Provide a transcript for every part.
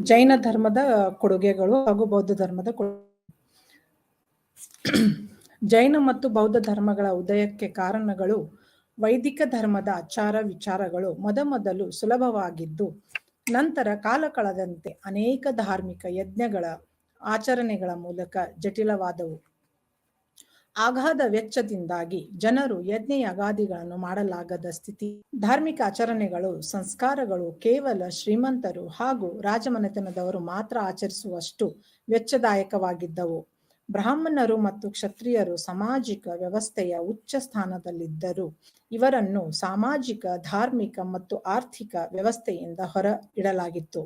ಜೈನ ಧರ್ಮದ ಕೊಡುಗೆಗಳು ಹಾಗೂ ಬೌದ್ಧ ಧರ್ಮದ ಜೈನ ಮತ್ತು ಬೌದ್ಧ ಧರ್ಮಗಳ ಉದಯಕ್ಕೆ ಕಾರಣಗಳು ವೈದಿಕ ಧರ್ಮದ ಆಚಾರ ವಿಚಾರಗಳು ಮೊದಮೊದಲು ಸುಲಭವಾಗಿದ್ದು ನಂತರ ಕಾಲ ಕಳೆದಂತೆ ಅನೇಕ ಧಾರ್ಮಿಕ ಯಜ್ಞಗಳ ಆಚರಣೆಗಳ ಮೂಲಕ ಜಟಿಲವಾದವು. ಅಗಾಧ ವೆಚ್ಚದಿಂದಾಗಿ ಜನರು ಯಜ್ಞ ಯಾಗಾದಿಗಳನ್ನು ಮಾಡಲಾಗದ ಸ್ಥಿತಿ. ಧಾರ್ಮಿಕ ಆಚರಣೆಗಳು ಸಂಸ್ಕಾರಗಳು ಕೇವಲ ಶ್ರೀಮಂತರು ಹಾಗೂ ರಾಜಮನೆತನದವರು ಮಾತ್ರ ಆಚರಿಸುವಷ್ಟು ವೆಚ್ಚದಾಯಕವಾಗಿದ್ದವು. ಬ್ರಾಹ್ಮಣರು ಮತ್ತು ಕ್ಷತ್ರಿಯರು ಸಾಮಾಜಿಕ ವ್ಯವಸ್ಥೆಯ ಉಚ್ಚ ಸ್ಥಾನದಲ್ಲಿದ್ದರು. ಇವರನ್ನು ಸಾಮಾಜಿಕ ಧಾರ್ಮಿಕ ಮತ್ತು ಆರ್ಥಿಕ ವ್ಯವಸ್ಥೆಯಿಂದ ಹೊರ ಇಡಲಾಗಿತ್ತು.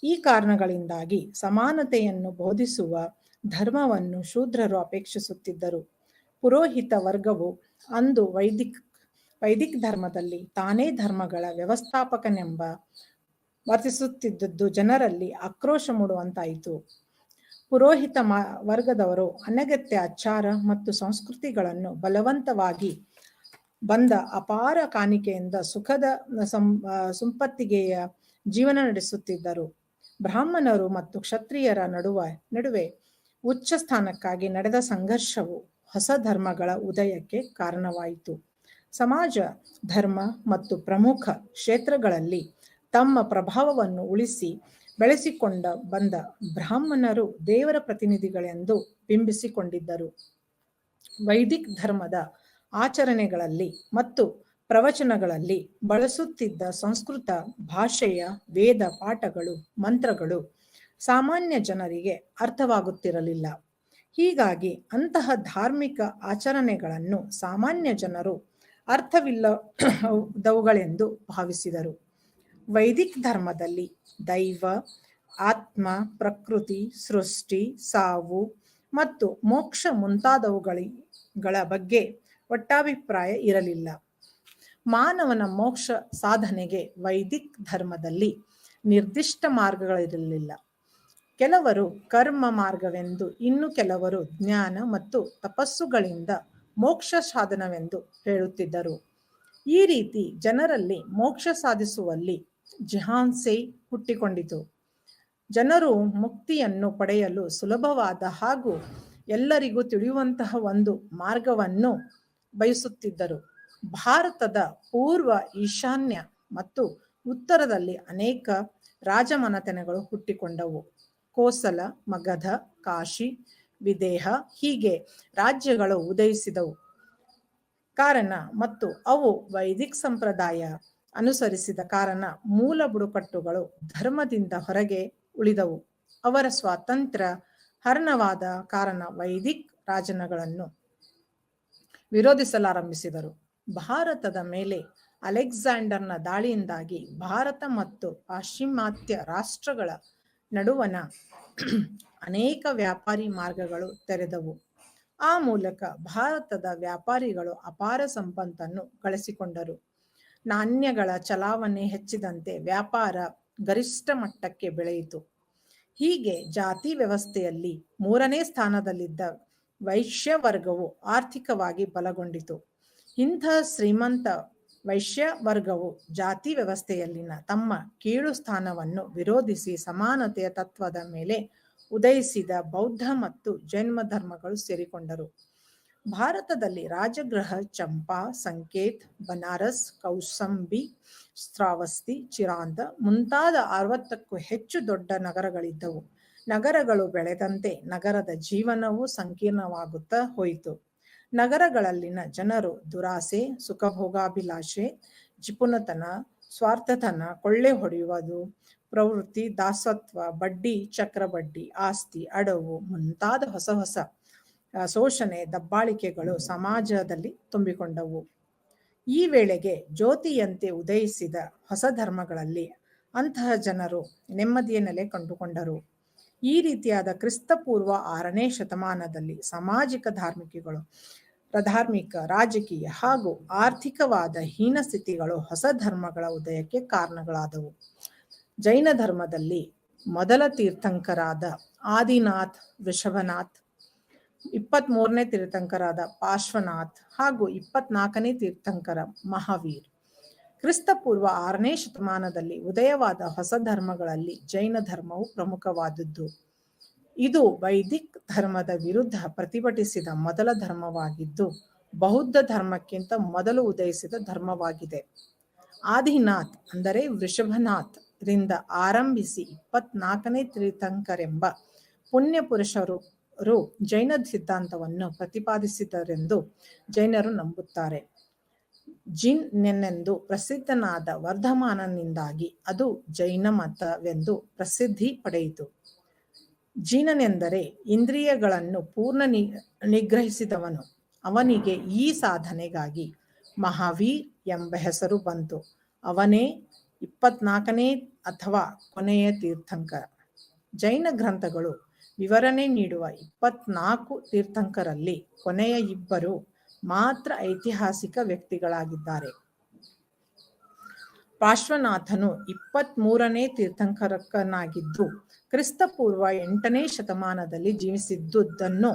ಈ ಕಾರಣಗಳಿಂದಾಗಿ ಸಮಾನತೆಯನ್ನು ಬೋಧಿಸುವ ಧರ್ಮವನ್ನು ಶೂದ್ರರು ಅಪೇಕ್ಷಿಸುತ್ತಿದ್ದರು. ಪುರೋಹಿತ ವರ್ಗವು ಅಂದು ವೈದಿಕ್ ಧರ್ಮದಲ್ಲಿ ತಾನೇ ಧರ್ಮಗಳ ವ್ಯವಸ್ಥಾಪಕನೆಂಬ ವರ್ತಿಸುತ್ತಿದ್ದುದು ಜನರಲ್ಲಿ ಆಕ್ರೋಶ ಮೂಡುವಂತಾಯಿತು. ಪುರೋಹಿತ ವರ್ಗದವರು ಅನಗತ್ಯ ಆಚಾರ ಮತ್ತು ಸಂಸ್ಕೃತಿಗಳನ್ನು ಬಲವಂತವಾಗಿ ಬಂದ ಅಪಾರ ಕಾಣಿಕೆಯಿಂದ ಸುಖದ ಸಂಪತ್ತಿಗೆಯ ಜೀವನ ನಡೆಸುತ್ತಿದ್ದರು. ಬ್ರಾಹ್ಮಣರು ಮತ್ತು ಕ್ಷತ್ರಿಯರ ನಡುವೆ ಉಚ್ಚ ಸ್ಥಾನಕ್ಕಾಗಿ ನಡೆದ ಸಂಘರ್ಷವು ಹೊಸ ಧರ್ಮಗಳ ಉದಯಕ್ಕೆ ಕಾರಣವಾಯಿತು. ಸಮಾಜ, ಧರ್ಮ ಮತ್ತು ಪ್ರಮುಖ ಕ್ಷೇತ್ರಗಳಲ್ಲಿ ತಮ್ಮ ಪ್ರಭಾವವನ್ನು ಉಳಿಸಿ ಬೆಳೆಸಿಕೊಂಡ ಬಂದ ಬ್ರಾಹ್ಮಣರು ದೇವರ ಪ್ರತಿನಿಧಿಗಳೆಂದು ಬಿಂಬಿಸಿಕೊಂಡಿದ್ದರು. ವೈದಿಕ್ ಧರ್ಮದ ಆಚರಣೆಗಳಲ್ಲಿ ಮತ್ತು ಪ್ರವಚನಗಳಲ್ಲಿ ಬಳಸುತ್ತಿದ್ದ ಸಂಸ್ಕೃತ ಭಾಷೆಯ ವೇದ ಪಾಠಗಳು ಮಂತ್ರಗಳು ಸಾಮಾನ್ಯ ಜನರಿಗೆ ಅರ್ಥವಾಗುತ್ತಿರಲಿಲ್ಲ. ಹೀಗಾಗಿ ಅಂತಹ ಧಾರ್ಮಿಕ ಆಚರಣೆಗಳನ್ನು ಸಾಮಾನ್ಯ ಜನರು ಅರ್ಥವಿಲ್ಲದವುಗಳೆಂದು ಭಾವಿಸಿದರು. ವೈದಿಕ್ ಧರ್ಮದಲ್ಲಿ ದೈವ, ಆತ್ಮ, ಪ್ರಕೃತಿ, ಸೃಷ್ಟಿ, ಸಾವು ಮತ್ತು ಮೋಕ್ಷ ಮುಂತಾದವುಗಳ ಬಗ್ಗೆ ಒಟ್ಟಾಭಿಪ್ರಾಯ ಇರಲಿಲ್ಲ. ಮಾನವನ ಮೋಕ್ಷ ಸಾಧನೆಗೆ ವೈದಿಕ್ ಧರ್ಮದಲ್ಲಿ ನಿರ್ದಿಷ್ಟ ಮಾರ್ಗಗಳಿರಲಿಲ್ಲ. ಕೆಲವರು ಕರ್ಮ ಮಾರ್ಗವೆಂದು, ಇನ್ನು ಕೆಲವರು ಜ್ಞಾನ ಮತ್ತು ತಪಸ್ಸುಗಳಿಂದ ಮೋಕ್ಷ ಸಾಧನವೆಂದು ಹೇಳುತ್ತಿದ್ದರು. ಈ ರೀತಿ ಜನರಲ್ಲಿ ಮೋಕ್ಷ ಸಾಧಿಸುವಲ್ಲಿ ಜಿಹಾನ್ಸೆ ಹುಟ್ಟಿಕೊಂಡಿತು. ಜನರು ಮುಕ್ತಿಯನ್ನು ಪಡೆಯಲು ಸುಲಭವಾದ ಹಾಗೂ ಎಲ್ಲರಿಗೂ ತಿಳಿಯುವಂತಹ ಒಂದು ಮಾರ್ಗವನ್ನು ಬಯಸುತ್ತಿದ್ದರು. ಭಾರತದ ಪೂರ್ವ, ಈಶಾನ್ಯ ಮತ್ತು ಉತ್ತರದಲ್ಲಿ ಅನೇಕ ರಾಜಮನೆತನಗಳು ಹುಟ್ಟಿಕೊಂಡವು. ಕೋಸಲ, ಮಗಧ, ಕಾಶಿ, ವಿದೇಹ ಹೀಗೆ ರಾಜ್ಯಗಳು ಉದಯಿಸಿದವು. ಕಾರಣ ಮತ್ತು ಅವು ವೈದಿಕ್ ಸಂಪ್ರದಾಯ ಅನುಸರಿಸಿದ ಕಾರಣ ಮೂಲ ಬುಡಕಟ್ಟುಗಳು ಧರ್ಮದಿಂದ ಹೊರಗೆ ಉಳಿದವು. ಅವರ ಸ್ವಾತಂತ್ರ್ಯ ಹರಣವಾದ ಕಾರಣ ವೈದಿಕ್ ರಾಜನಗಳನ್ನು ವಿರೋಧಿಸಲಾರಂಭಿಸಿದರು. ಭಾರತದ ಮೇಲೆ ಅಲೆಕ್ಸಾಂಡರ್ನ ದಾಳಿಯಿಂದಾಗಿ ಭಾರತ ಮತ್ತು ಪಾಶ್ಚಿಮಾತ್ಯ ರಾಷ್ಟ್ರಗಳ ನಡುವಣ ಅನೇಕ ವ್ಯಾಪಾರಿ ಮಾರ್ಗಗಳು ತೆರೆದವು. ಆ ಮೂಲಕ ಭಾರತದ ವ್ಯಾಪಾರಿಗಳು ಅಪಾರ ಸಂಪತ್ತನ್ನು ಗಳಿಸಿಕೊಂಡರು. ನಾಣ್ಯಗಳ ಚಲಾವಣೆ ಹೆಚ್ಚಿದಂತೆ ವ್ಯಾಪಾರ ಗರಿಷ್ಠ ಮಟ್ಟಕ್ಕೆ ಬೆಳೆಯಿತು. ಹೀಗೆ ಜಾತಿ ವ್ಯವಸ್ಥೆಯಲ್ಲಿ 3ನೇ ಸ್ಥಾನದಲ್ಲಿದ್ದ ವೈಶ್ಯ ವರ್ಗವು ಆರ್ಥಿಕವಾಗಿ ಬಲಗೊಂಡಿತು. ಇಂಥ ಶ್ರೀಮಂತ ವೈಶ್ಯ ವರ್ಗವು ಜಾತಿ ವ್ಯವಸ್ಥೆಯಲ್ಲಿನ ತಮ್ಮ ಕೀಳು ಸ್ಥಾನವನ್ನು ವಿರೋಧಿಸಿ ಸಮಾನತೆಯ ತತ್ವದ ಮೇಲೆ ಉದಯಿಸಿದ ಬೌದ್ಧ ಮತ್ತು ಜೈನ ಧರ್ಮಗಳು ಸೇರಿಕೊಂಡರು. ಭಾರತದಲ್ಲಿ ರಾಜಗೃಹ ಚಂಪಾ, ಸಂಕೇತ್, ಬನಾರಸ್, ಕೌಸಂಬಿ, ಶ್ರಾವಸ್ತಿ, ಚಿರಾಂದ ಮುಂತಾದ 60ಕ್ಕೂ ಹೆಚ್ಚು ದೊಡ್ಡ ನಗರಗಳಿದ್ದವು. ನಗರಗಳು ಬೆಳೆದಂತೆ ನಗರದ ಜೀವನವು ಸಂಕೀರ್ಣವಾಗುತ್ತಾ ಹೋಯಿತು. ನಗರಗಳಲ್ಲಿನ ಜನರು ದುರಾಸೆ, ಸುಖಭೋಗಾಭಿಲಾಷೆ, ಜಿಪುಣತನ, ಸ್ವಾರ್ಥತನ, ಕೊಳ್ಳೆ ಹೊಡೆಯುವುದು ಪ್ರವೃತ್ತಿ, ದಾಸತ್ವ, ಬಡ್ಡಿ, ಚಕ್ರಬಡ್ಡಿ, ಆಸ್ತಿ, ಅಡವು ಮುಂತಾದ ಹೊಸ ಹೊಸ ಶೋಷಣೆ, ದಬ್ಬಾಳಿಕೆಗಳು ಸಮಾಜದಲ್ಲಿ ತುಂಬಿಕೊಂಡವು. ಈ ವೇಳೆಗೆ ಜ್ಯೋತಿಯಂತೆ ಉದಯಿಸಿದ ಹೊಸ ಧರ್ಮಗಳಲ್ಲಿ ಅಂತಹ ಜನರು ನೆಮ್ಮದಿಯ ನೆಲೆ ಕಂಡುಕೊಂಡರು. ಈ ರೀತಿಯಾದ ಕ್ರಿಸ್ತಪೂರ್ವ 6ನೇ ಶತಮಾನದಲ್ಲಿ ಸಾಮಾಜಿಕ ಧಾರ್ಮಿಕ ರಾಜಕೀಯ ಹಾಗೂ ಆರ್ಥಿಕವಾದ ಹೀನ ಸ್ಥಿತಿಗಳು ಹೊಸ ಧರ್ಮಗಳ ಉದಯಕ್ಕೆ ಕಾರಣಗಳಾದವು. ಜೈನ ಧರ್ಮದಲ್ಲಿ ಮೊದಲ ತೀರ್ಥಂಕರಾದ ಆದಿನಾಥ್, ವೃಷಭನಾಥ್, 23ನೇ ತೀರ್ಥಂಕರಾದ ಪಾರ್ಶ್ವನಾಥ್ ಹಾಗೂ 24ನೇ ತೀರ್ಥಂಕರ ಮಹಾವೀರ್. ಕ್ರಿಸ್ತಪೂರ್ವ 6ನೇ ಶತಮಾನದಲ್ಲಿ ಉದಯವಾದ ಹೊಸ ಧರ್ಮಗಳಲ್ಲಿ ಜೈನ ಧರ್ಮವು ಪ್ರಮುಖವಾದದ್ದು. ಇದು ವೈದಿಕ್ ಧರ್ಮದ ವಿರುದ್ಧ ಪ್ರತಿಭಟಿಸಿದ ಮೊದಲ ಧರ್ಮವಾಗಿದ್ದು ಬೌದ್ಧ ಧರ್ಮಕ್ಕಿಂತ ಮೊದಲು ಉದಯಿಸಿದ ಧರ್ಮವಾಗಿದೆ. ಆದಿನಾಥ್ ಅಂದರೆ ವೃಷಭನಾಥ್ ರಿಂದ ಆರಂಭಿಸಿ 24ನೇ ತೀರ್ಥಂಕರೆಂಬ ಪುಣ್ಯ ಪುರುಷರು ಜೈನ ಸಿದ್ಧಾಂತವನ್ನು ಪ್ರತಿಪಾದಿಸಿದರೆಂದು ಜೈನರು ನಂಬುತ್ತಾರೆ. ಜಿನ್ನೆಂದು ಪ್ರಸಿದ್ಧನಾದ ವರ್ಧಮಾನನಿಂದಾಗಿ ಅದು ಜೈನ ಮತವೆಂದು ಪ್ರಸಿದ್ಧಿ ಪಡೆಯಿತು. ಜಿನನೆಂದರೆ ಇಂದ್ರಿಯಗಳನ್ನು ಪೂರ್ಣ ನಿಗ್ರಹಿಸಿದವನು. ಅವನಿಗೆ ಈ ಸಾಧನೆಗಾಗಿ ಮಹಾವೀರ್ ಎಂಬ ಹೆಸರು ಬಂತು. ಅವನೇ 24ನೇ ಅಥವಾ ಕೊನೆಯ ತೀರ್ಥಂಕರ. ಜೈನ ಗ್ರಂಥಗಳು ವಿವರಣೆ ನೀಡುವ 24 ತೀರ್ಥಂಕರಲ್ಲಿ ಕೊನೆಯ 2 ಮಾತ್ರ ಐತಿಹಾಸಿಕ ವ್ಯಕ್ತಿಗಳಾಗಿದ್ದಾರೆ. ಪಾರ್ಶ್ವನಾಥನು 23ನೇ ತೀರ್ಥಂಕರನಾಗಿದ್ದು ಕ್ರಿಸ್ತಪೂರ್ವ 8ನೇ ಶತಮಾನದಲ್ಲಿ ಜೀವಿಸಿದ್ದುದನ್ನು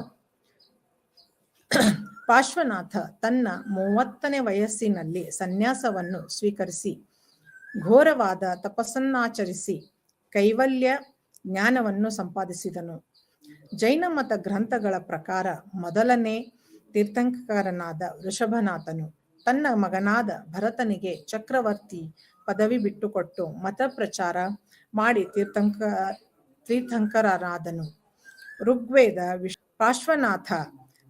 ಪಾರ್ಶ್ವನಾಥ ತನ್ನ 30ನೇ ವಯಸ್ಸಿನಲ್ಲಿ ಸನ್ಯಾಸವನ್ನು ಸ್ವೀಕರಿಸಿ ಘೋರವಾದ ತಪಸ್ಸನ್ನಾಚರಿಸಿ ಕೈವಲ್ಯ ಜ್ಞಾನವನ್ನು ಸಂಪಾದಿಸಿದನು. ಜೈನ ಮತ ಗ್ರಂಥಗಳ ಪ್ರಕಾರ ಮೊದಲನೇ ತೀರ್ಥಂಕರನಾದ ವೃಷಭನಾಥನು ತನ್ನ ಮಗನಾದ ಭರತನಿಗೆ ಚಕ್ರವರ್ತಿ ಪದವಿ ಬಿಟ್ಟುಕೊಟ್ಟು ಮತ ಪ್ರಚಾರ ಮಾಡಿ ತೀರ್ಥಂಕರನಾದನು. ಋಗ್ವೇದ ಪಾರ್ಶ್ವನಾಥ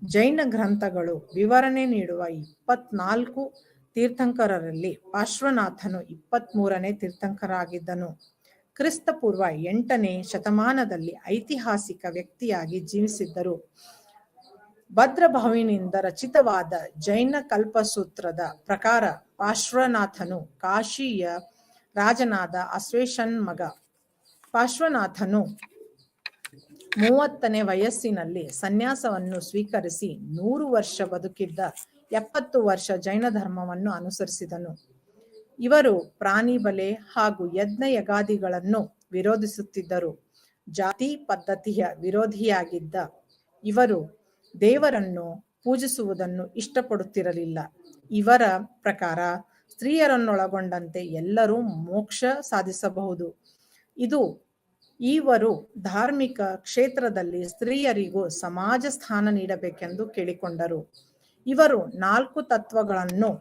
ಜೈನ ಗ್ರಂಥಗಳು ವಿವರಣೆ ನೀಡುವ 24 ತೀರ್ಥಂಕರರಲ್ಲಿ ಪಾರ್ಶ್ವನಾಥನು 23ನೇ ತೀರ್ಥಂಕರಾಗಿದ್ದನು. ಕ್ರಿಸ್ತಪೂರ್ವ 8ನೇ ಶತಮಾನದಲ್ಲಿ ಐತಿಹಾಸಿಕ ವ್ಯಕ್ತಿಯಾಗಿ ಜೀವಿಸಿದ್ದರು. ಭದ್ರಭಾವಿನಿಂದ ರಚಿತವಾದ ಜೈನ ಕಲ್ಪಸೂತ್ರದ ಪ್ರಕಾರ ಪಾರ್ಶ್ವನಾಥನು ಕಾಶಿಯ ರಾಜನಾದ ಅಶ್ವೇಶನ್ ಮಗ. ಪಾರ್ಶ್ವನಾಥನು 30ನೇ ವಯಸ್ಸಿನಲ್ಲಿ ಸನ್ಯಾಸವನ್ನು ಸ್ವೀಕರಿಸಿ 100 ವರ್ಷ ಬದುಕಿದ್ದ 70 ವರ್ಷ ಜೈನ ಧರ್ಮವನ್ನು ಅನುಸರಿಸಿದನು. ಇವರು ಪ್ರಾಣಿ ಬಲೆ ಹಾಗೂ ಯಜ್ಞ ಯಗಾದಿಗಳನ್ನು ವಿರೋಧಿಸುತ್ತಿದ್ದರು. ಜಾತಿ ಪದ್ಧತಿಯ ವಿರೋಧಿಯಾಗಿದ್ದ ಇವರು ದೇವರನ್ನು ಪೂಜಿಸುವುದನ್ನು ಇಷ್ಟಪಡುತ್ತಿರಲಿಲ್ಲ. ಇವರ ಪ್ರಕಾರ ಸ್ತ್ರೀಯರನ್ನೊಳಗೊಂಡಂತೆ ಎಲ್ಲರೂ ಮೋಕ್ಷ ಸಾಧಿಸಬಹುದು. ಇವರು ಧಾರ್ಮಿಕ ಕ್ಷೇತ್ರದಲ್ಲಿ ಸ್ತ್ರೀಯರಿಗೂ ಸಮಾಜ ಸ್ಥಾನ ನೀಡಬೇಕೆಂದು ಕೇಳಿಕೊಂಡರು. ಇವರು 4 ತತ್ವಗಳನ್ನು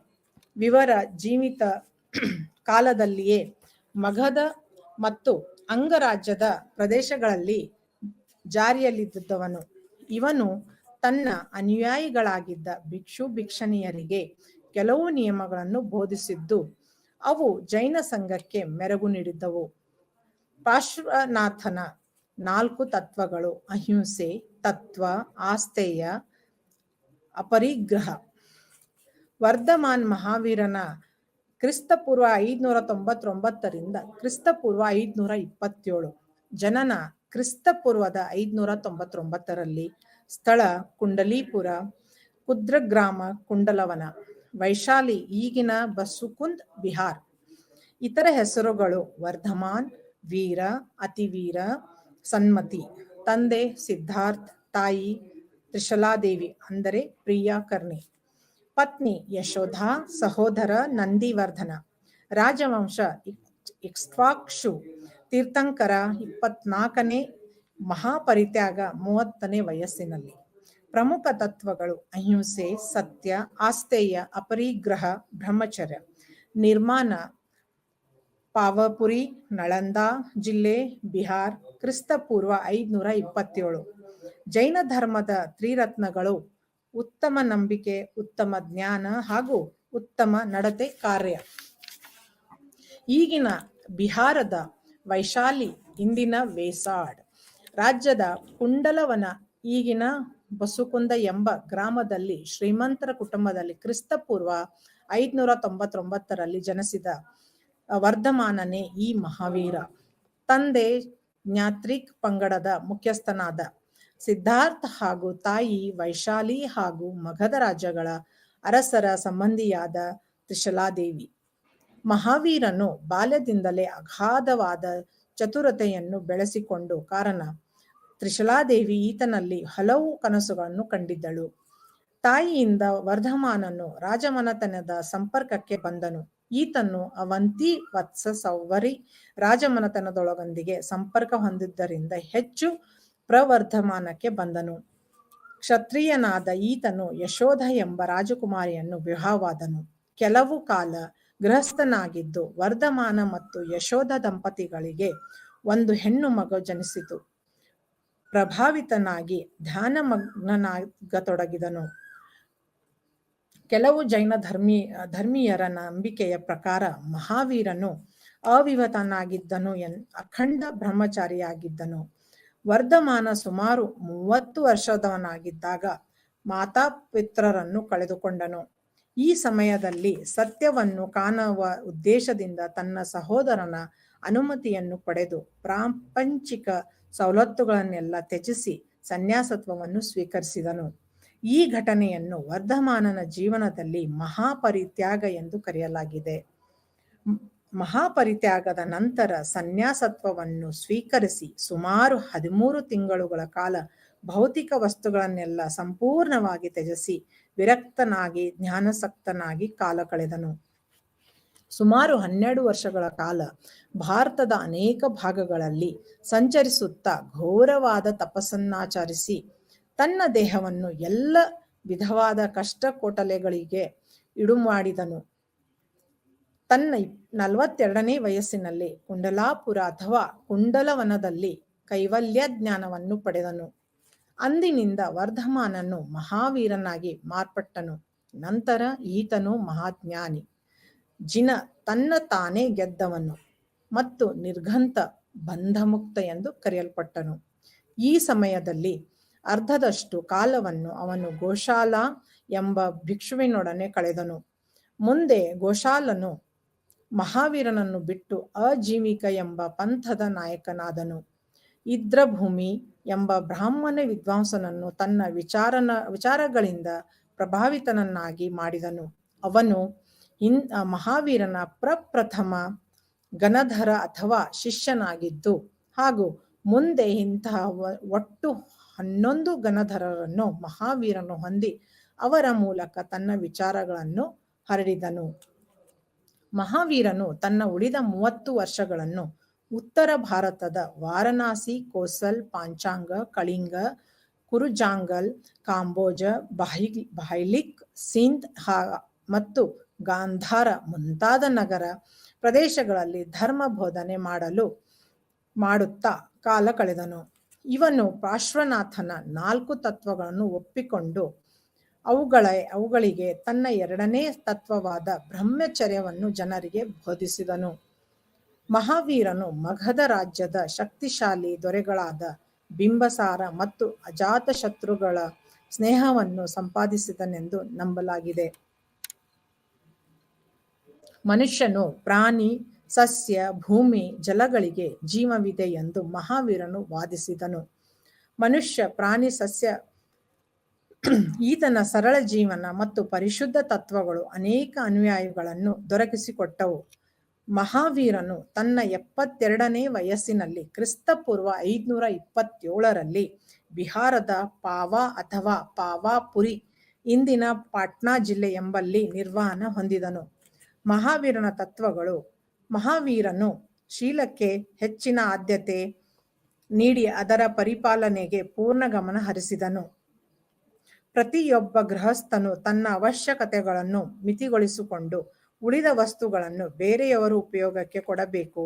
ಇವರ ಜೀವಿತ ಕಾಲದಲ್ಲಿಯೇ ಮಗಧ ಮತ್ತು ಅಂಗರಾಜ್ಯದ ಪ್ರದೇಶಗಳಲ್ಲಿ ಜಾರಿಯಲ್ಲಿದ್ದವನು. ಇವನು ತನ್ನ ಅನುಯಾಯಿಗಳಾಗಿದ್ದ ಭಿಕ್ಷು ಭಿಕ್ಷಣಿಯರಿಗೆ ಕೆಲವು ನಿಯಮಗಳನ್ನು ಬೋಧಿಸಿದ್ದು ಅವು ಜೈನ ಸಂಘಕ್ಕೆ ಮೆರುಗು ನೀಡಿದ್ದವು. ಪಾರ್ಶ್ವನಾಥನ 4 ತತ್ವಗಳು ಅಹಿಂಸೆ, ತತ್ವ, ಆಸ್ತೇಯ, ಅಪರಿಗ್ರಹ. ವರ್ಧಮಾನ್ ಮಹಾವೀರನ ಕ್ರಿಸ್ತಪೂರ್ವ 599ರಿಂದ ಕ್ರಿಸ್ತಪೂರ್ವ 527 ಜನನ ಕ್ರಿಸ್ತಪೂರ್ವದ 599ರಲ್ಲಿ. ಸ್ಥಳ ಕುಂಡಲೀಪುರ, ಕುದ್ರಗ್ರಾಮ, ಕುಂಡಲವನ, ವೈಶಾಲಿ ಈಗಿನ ಬಸುಕುಂದ್ ಬಿಹಾರ್. ಇತರ ಹೆಸರುಗಳು ವರ್ಧಮಾನ್, ವೀರ, ಅತಿವೀರ, ಸನ್ಮತಿ. ತಂದೆ ಸಿದ್ಧಾರ್ಥ್, ತಾಯಿ ತ್ರಿಶಲಾದೇವಿ ಅಂದರೆ ಪ್ರಿಯಾಕರ್ಣಿ, ಪತ್ನಿ ಯಶೋಧಾ, ಸಹೋದರ ನಂದಿವರ್ಧನ. ರಾಜವಂಶ ಇಕ್ಷ್ವಾಕು ತೀರ್ಥಂಕರ 24ನೇ ಮಹಾಪರಿತ್ಯಾಗ 30ನೇ ವಯಸ್ಸಿನಲ್ಲಿ. ಪ್ರಮುಖ ತತ್ವಗಳು ಅಹಿಂಸೆ, ಸತ್ಯ, ಆಸ್ತೇಯ, ಅಪರಿಗ್ರಹ, ಬ್ರಹ್ಮಚರ್ಯ. ನಿರ್ಮಾಣ ಪಾವಪುರಿ, ನಳಂದ ಜಿಲ್ಲೆ, ಬಿಹಾರ್. ಕ್ರಿಸ್ತಪೂರ್ವ 527. ಜೈನ ಧರ್ಮದ ತ್ರಿರತ್ನಗಳು ಉತ್ತಮ ನಂಬಿಕೆ, ಉತ್ತಮ ಜ್ಞಾನ ಹಾಗೂ ಉತ್ತಮ ನಡತೆ ಕಾರ್ಯ. ಈಗಿನ ಬಿಹಾರದ ವೈಶಾಲಿ, ಇಂದಿನ ವೇಸಾಡ್ ರಾಜ್ಯದ ಕುಂಡಲವನ, ಈಗಿನ ಬಸುಕುಂದ ಎಂಬ ಗ್ರಾಮದಲ್ಲಿ ಶ್ರೀಮಂತರ ಕುಟುಂಬದಲ್ಲಿ ಕ್ರಿಸ್ತಪೂರ್ವ 599ರಲ್ಲಿ ಜನಿಸಿದ ವರ್ಧಮಾನನೇ ಈ ಮಹಾವೀರ. ತಂದೆ ಜ್ಞಾತ್ರಿಕ್ ಪಂಗಡದ ಮುಖ್ಯಸ್ಥನಾದ ಸಿದ್ಧಾರ್ಥ ಹಾಗೂ ತಾಯಿ ವೈಶಾಲಿ ಹಾಗೂ ಮಗಧ ರಾಜ್ಯಗಳ ಅರಸರ ಸಂಬಂಧಿಯಾದ ತ್ರಿಶಲಾದೇವಿ. ಮಹಾವೀರನು ಬಾಲ್ಯದಿಂದಲೇ ಅಗಾಧವಾದ ಚತುರತೆಯನ್ನು ಬೆಳೆಸಿಕೊಂಡು ಕಾರಣ ತ್ರಿಶಲಾದೇವಿ ಈತನಲ್ಲಿ ಹಲವು ಕನಸುಗಳನ್ನು ಕಂಡಿದ್ದಳು. ತಾಯಿಯಿಂದ ವರ್ಧಮಾನನು ರಾಜಮನೆತನದ ಸಂಪರ್ಕಕ್ಕೆ ಬಂದನು. ಈತನು ಅವಂತಿ ವತ್ಸ ಸೌವರಿ ರಾಜಮನೆತನದೊಳಗೊಂದಿಗೆ ಸಂಪರ್ಕ ಹೊಂದಿದ್ದರಿಂದ ಹೆಚ್ಚು ಪ್ರವರ್ಧಮಾನಕ್ಕೆ ಬಂದನು. ಕ್ಷತ್ರಿಯನಾದ ಈತನು ಯಶೋಧ ಎಂಬ ರಾಜಕುಮಾರಿಯನ್ನು ವಿವಾಹವಾದನು. ಕೆಲವು ಕಾಲ ಗೃಹಸ್ಥನಾಗಿದ್ದು ವರ್ಧಮಾನ ಮತ್ತು ಯಶೋಧ ದಂಪತಿಗಳಿಗೆ ಒಂದು ಹೆಣ್ಣು ಮಗು ಜನಿಸಿತು. ಪ್ರಭಾವಿತನಾಗಿ ಧ್ಯಾನಮಗ್ನನಾಗತೊಡಗಿದನು. ಕೆಲವು ಜೈನ ಧರ್ಮೀಯರ ನಂಬಿಕೆಯ ಪ್ರಕಾರ ಮಹಾವೀರನು ಅವಿವಾಹಿತನಾಗಿದ್ದನು, ಅಖಂಡ ಬ್ರಹ್ಮಚಾರಿಯಾಗಿದ್ದನು. ವರ್ಧಮಾನ ಸುಮಾರು 30 ವರ್ಷದವನಾಗಿದ್ದಾಗ ಮಾತಾಪಿತರನ್ನು ಕಳೆದುಕೊಂಡನು. ಈ ಸಮಯದಲ್ಲಿ ಸತ್ಯವನ್ನು ಕಾಣುವ ಉದ್ದೇಶದಿಂದ ತನ್ನ ಸಹೋದರನ ಅನುಮತಿಯನ್ನು ಪಡೆದು ಪ್ರಾಪಂಚಿಕ ಸವಲತ್ತುಗಳನ್ನೆಲ್ಲ ತ್ಯಜಿಸಿ ಸನ್ಯಾಸತ್ವವನ್ನು ಸ್ವೀಕರಿಸಿದನು. ಈ ಘಟನೆಯನ್ನು ವರ್ಧಮಾನನ ಜೀವನದಲ್ಲಿ ಮಹಾಪರಿತ್ಯಾಗ ಎಂದು ಕರೆಯಲಾಗಿದೆ. ಮಹಾಪರಿತ್ಯಾಗದ ನಂತರ ಸನ್ಯಾಸತ್ವವನ್ನು ಸ್ವೀಕರಿಸಿ ಸುಮಾರು 13 ತಿಂಗಳುಗಳ ಕಾಲ ಭೌತಿಕ ವಸ್ತುಗಳನ್ನೆಲ್ಲ ಸಂಪೂರ್ಣವಾಗಿ ತ್ಯಜಿಸಿ ವಿರಕ್ತನಾಗಿ ಜ್ಞಾನಾಸಕ್ತನಾಗಿ ಕಾಲ ಕಳೆದನು. ಸುಮಾರು 12 ವರ್ಷಗಳ ಕಾಲ ಭಾರತದ ಅನೇಕ ಭಾಗಗಳಲ್ಲಿ ಸಂಚರಿಸುತ್ತಾ ಘೋರವಾದ ತಪಸ್ಸನ್ನಾಚರಿಸಿ ತನ್ನ ದೇಹವನ್ನು ಎಲ್ಲ ವಿಧವಾದ ಕಷ್ಟ ಕೋಟಲೆಗಳಿಗೆ ಇಡುಮಾಡಿದನು. ತನ್ನ 42ನೇ ವಯಸ್ಸಿನಲ್ಲಿ ಕುಂಡಲಾಪುರ ಅಥವಾ ಕುಂಡಲವನದಲ್ಲಿ ಕೈವಲ್ಯ ಜ್ಞಾನವನ್ನು ಪಡೆದನು. ಅಂದಿನಿಂದ ವರ್ಧಮಾನನು ಮಹಾವೀರನಾಗಿ ಮಾರ್ಪಟ್ಟನು. ನಂತರ ಈತನು ಮಹಾಜ್ಞಾನಿ, ಜಿನ ತನ್ನ ತಾನೇ ಗೆದ್ದವನು ಮತ್ತು ನಿರ್ಘಂತ ಬಂಧಮುಕ್ತ ಎಂದು ಕರೆಯಲ್ಪಟ್ಟನು. ಈ ಸಮಯದಲ್ಲಿ ಅರ್ಧದಷ್ಟು ಕಾಲವನ್ನು ಅವನು ಗೋಶಾಲ ಎಂಬ ಭಿಕ್ಷುವಿನೊಡನೆ ಕಳೆದನು. ಮುಂದೆ ಗೋಶಾಲನು ಮಹಾವೀರನನ್ನು ಬಿಟ್ಟು ಅಜೀವಿಕ ಎಂಬ ಪಂಥದ ನಾಯಕನಾದನು. ಇದ್ರಭೂಮಿ ಎಂಬ ಬ್ರಾಹ್ಮಣ ವಿದ್ವಾಂಸನನ್ನು ತನ್ನ ವಿಚಾರಗಳಿಂದ ಪ್ರಭಾವಿತನನ್ನಾಗಿ ಮಾಡಿದನು. ಅವನು ಮಹಾವೀರನ ಪ್ರಪ್ರಥಮ ಗಣಧರ ಅಥವಾ ಶಿಷ್ಯನಾಗಿದ್ದು ಹಾಗೂ ಮುಂದೆ ಇಂತಹ ಒಟ್ಟು 11 ಗಣಧರರನ್ನು ಮಹಾವೀರನು ಹೊಂದಿ ಅವರ ಮೂಲಕ ತನ್ನ ವಿಚಾರಗಳನ್ನು ಹರಡಿದನು. ಮಹಾವೀರನು ತನ್ನ ಉಳಿದ 30 ವರ್ಷಗಳನ್ನು ಉತ್ತರ ಭಾರತದ ವಾರಣಾಸಿ, ಕೋಸಲ್, ಪಾಂಚಾಂಗ, ಕಳಿಂಗ, ಕುರುಜಾಂಗಲ್, ಕಾಂಬೋಜ, ಬಾಯ್ಲಿಕ್, ಸಿಂಧ್ ಮತ್ತು ಗಾಂಧಾರ ಮುಂತಾದ ನಗರ ಪ್ರದೇಶಗಳಲ್ಲಿ ಧರ್ಮ ಬೋಧನೆ ಮಾಡುತ್ತಾ ಕಾಲ ಕಳೆದನು. ಇವನು ಪಾರ್ಶ್ವನಾಥನ 4 ತತ್ವಗಳನ್ನು ಒಪ್ಪಿಕೊಂಡು ಅವುಗಳಿಗೆ ತನ್ನ 2ನೇ ತತ್ವವಾದ ಬ್ರಹ್ಮಚರ್ಯವನ್ನು ಜನರಿಗೆ ಬೋಧಿಸಿದನು. ಮಹಾವೀರನು ಮಗಧ ರಾಜ್ಯದ ಶಕ್ತಿಶಾಲಿ ದೊರೆಗಳಾದ ಬಿಂಬಸಾರ ಮತ್ತು ಅಜಾತಶತ್ರುಗಳ ಸ್ನೇಹವನ್ನು ಸಂಪಾದಿಸಿದನೆಂದು ನಂಬಲಾಗಿದೆ. ಮನುಷ್ಯನು, ಪ್ರಾಣಿ, ಸಸ್ಯ, ಭೂಮಿ, ಜಲಗಳಿಗೆ ಜೀವವಿದೆ ಎಂದು ಮಹಾವೀರನು ವಾದಿಸಿದನು. ಮನುಷ್ಯ, ಪ್ರಾಣಿ, ಸಸ್ಯ ಈತನ ಸರಳ ಜೀವನ ಮತ್ತು ಪರಿಶುದ್ಧ ತತ್ವಗಳು ಅನೇಕ ಅನುಯಾಯಿಗಳನ್ನು ದೊರಕಿಸಿಕೊಟ್ಟವು. ಮಹಾವೀರನು ತನ್ನ 72ನೇ ವಯಸ್ಸಿನಲ್ಲಿ ಕ್ರಿಸ್ತಪೂರ್ವ 527ರಲ್ಲಿ ಬಿಹಾರದ ಪಾವಾ ಅಥವಾ ಪಾವಾಪುರಿ, ಇಂದಿನ ಪಾಟ್ನಾ ಜಿಲ್ಲೆ ಎಂಬಲ್ಲಿ ನಿರ್ವಾಣ ಹೊಂದಿದನು. ಮಹಾವೀರನ ತತ್ವಗಳು. ಮಹಾವೀರನು ಶೀಲಕ್ಕೆ ಹೆಚ್ಚಿನ ಆದ್ಯತೆ ನೀಡಿ ಅದರ ಪರಿಪಾಲನೆಗೆ ಪೂರ್ಣ ಗಮನ ಹರಿಸಿದನು. ಪ್ರತಿಯೊಬ್ಬ ಗೃಹಸ್ಥನು ತನ್ನ ಅವಶ್ಯಕತೆಗಳನ್ನು ಮಿತಿಗೊಳಿಸಿಕೊಂಡು ಉಳಿದ ವಸ್ತುಗಳನ್ನು ಬೇರೆಯವರ ಉಪಯೋಗಕ್ಕೆ ಕೊಡಬೇಕು.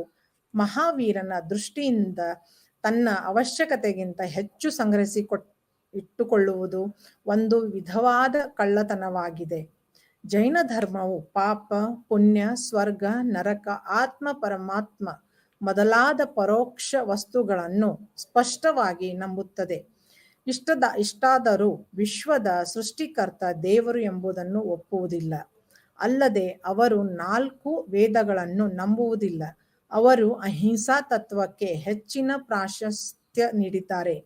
ಮಹಾವೀರನ ದೃಷ್ಟಿಯಿಂದ ತನ್ನ ಅವಶ್ಯಕತೆಗಿಂತ ಹೆಚ್ಚು ಸಂಗ್ರಹಿಸಿ ಇಟ್ಟುಕೊಳ್ಳುವುದು ಒಂದು ವಿಧವಾದ ಕಳ್ಳತನವಾಗಿದೆ. ಜೈನ ಧರ್ಮವು ಪಾಪ, ಪುಣ್ಯ, ಸ್ವರ್ಗ, ನರಕ, ಆತ್ಮ, ಪರಮಾತ್ಮ ಮೊದಲಾದ ಪರೋಕ್ಷ ವಸ್ತುಗಳನ್ನು ಸ್ಪಷ್ಟವಾಗಿ ನಂಬುತ್ತದೆ. ಇಷ್ಟಾದರೂ ವಿಶ್ವದ ಸೃಷ್ಟಿಕರ್ತ ದೇವರು ಎಂಬುದನ್ನು ಒಪ್ಪುವುದಿಲ್ಲ. ಅಲ್ಲದೆ ಅವರು 4 ವೇದಗಳನ್ನು ನಂಬುವುದಿಲ್ಲ. ಅವರು ಅಹಿಂಸಾ ತತ್ವಕ್ಕೆ ಹೆಚ್ಚಿನ ಪ್ರಾಶಸ್ತ್ಯ ನೀಡಿದ್ದಾರೆ.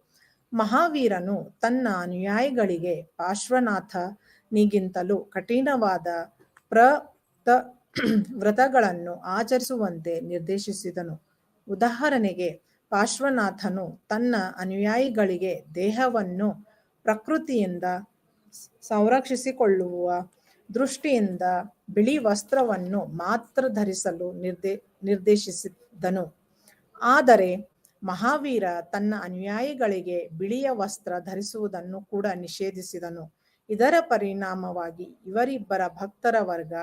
ಮಹಾವೀರನು ತನ್ನ ಅನುಯಾಯಿಗಳಿಗೆ ಪಾರ್ಶ್ವನಾಥನಿಗಿಂತಲೂ ಕಠಿಣವಾದ ವ್ರತಗಳನ್ನು ಆಚರಿಸುವಂತೆ ನಿರ್ದೇಶಿಸಿದನು. ಉದಾಹರಣೆಗೆ, ಪಾರ್ಶ್ವನಾಥನು ತನ್ನ ಅನುಯಾಯಿಗಳಿಗೆ ದೇಹವನ್ನು ಪ್ರಕೃತಿಯಿಂದ ಸಂರಕ್ಷಿಸಿಕೊಳ್ಳುವ ದೃಷ್ಟಿಯಿಂದ ಬಿಳಿ ವಸ್ತ್ರವನ್ನು ಮಾತ್ರ ಧರಿಸಲು ನಿರ್ದೇಶಿಸಿದ್ದನು. ಆದರೆ ಮಹಾವೀರ ತನ್ನ ಅನುಯಾಯಿಗಳಿಗೆ ಬಿಳಿಯ ವಸ್ತ್ರ ಧರಿಸುವುದನ್ನು ಕೂಡ ನಿಷೇಧಿಸಿದನು. ಇದರ ಪರಿಣಾಮವಾಗಿ ಇವರಿಬ್ಬರ ಭಕ್ತರ ವರ್ಗ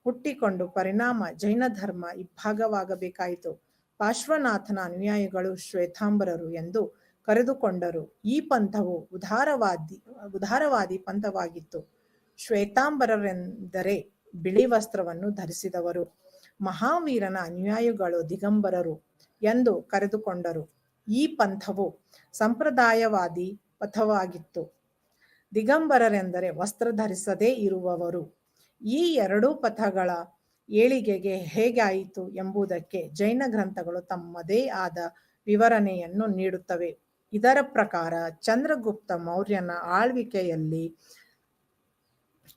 ಹುಟ್ಟಿಕೊಂಡು ಪರಿಣಾಮ ಜೈನ ಧರ್ಮ ಇಬ್ಬಾಗವಾಗಬೇಕಾಯಿತು. ಪಾರ್ಶ್ವನಾಥನ ಅನುಯಾಯಿಗಳು ಶ್ವೇತಾಂಬರರು ಎಂದು ಕರೆದುಕೊಂಡರು. ಈ ಪಂಥವು ಉದಾರವಾದಿ ಪಂಥವಾಗಿತ್ತು. ಶ್ವೇತಾಂಬರರೆಂದರೆ ಬಿಳಿ ವಸ್ತ್ರವನ್ನು ಧರಿಸಿದವರು. ಮಹಾವೀರನ ಅನುಯಾಯಿಗಳು ದಿಗಂಬರರು ಎಂದು ಕರೆದುಕೊಂಡರು. ಈ ಪಂಥವು ಸಂಪ್ರದಾಯವಾದಿ ಪಥವಾಗಿತ್ತು. ದಿಗಂಬರರೆಂದರೆ ವಸ್ತ್ರ ಧರಿಸದೇ ಇರುವವರು. ಈ ಎರಡೂ ಪಥಗಳ ಏಳಿಗೆಗೆ ಹೇಗಾಯಿತು ಎಂಬುದಕ್ಕೆ ಜೈನ ಗ್ರಂಥಗಳು ತಮ್ಮದೇ ಆದ ವಿವರಣೆಯನ್ನು ನೀಡುತ್ತವೆ. ಇದರ ಪ್ರಕಾರ ಚಂದ್ರಗುಪ್ತ ಮೌರ್ಯನ ಆಳ್ವಿಕೆಯಲ್ಲಿ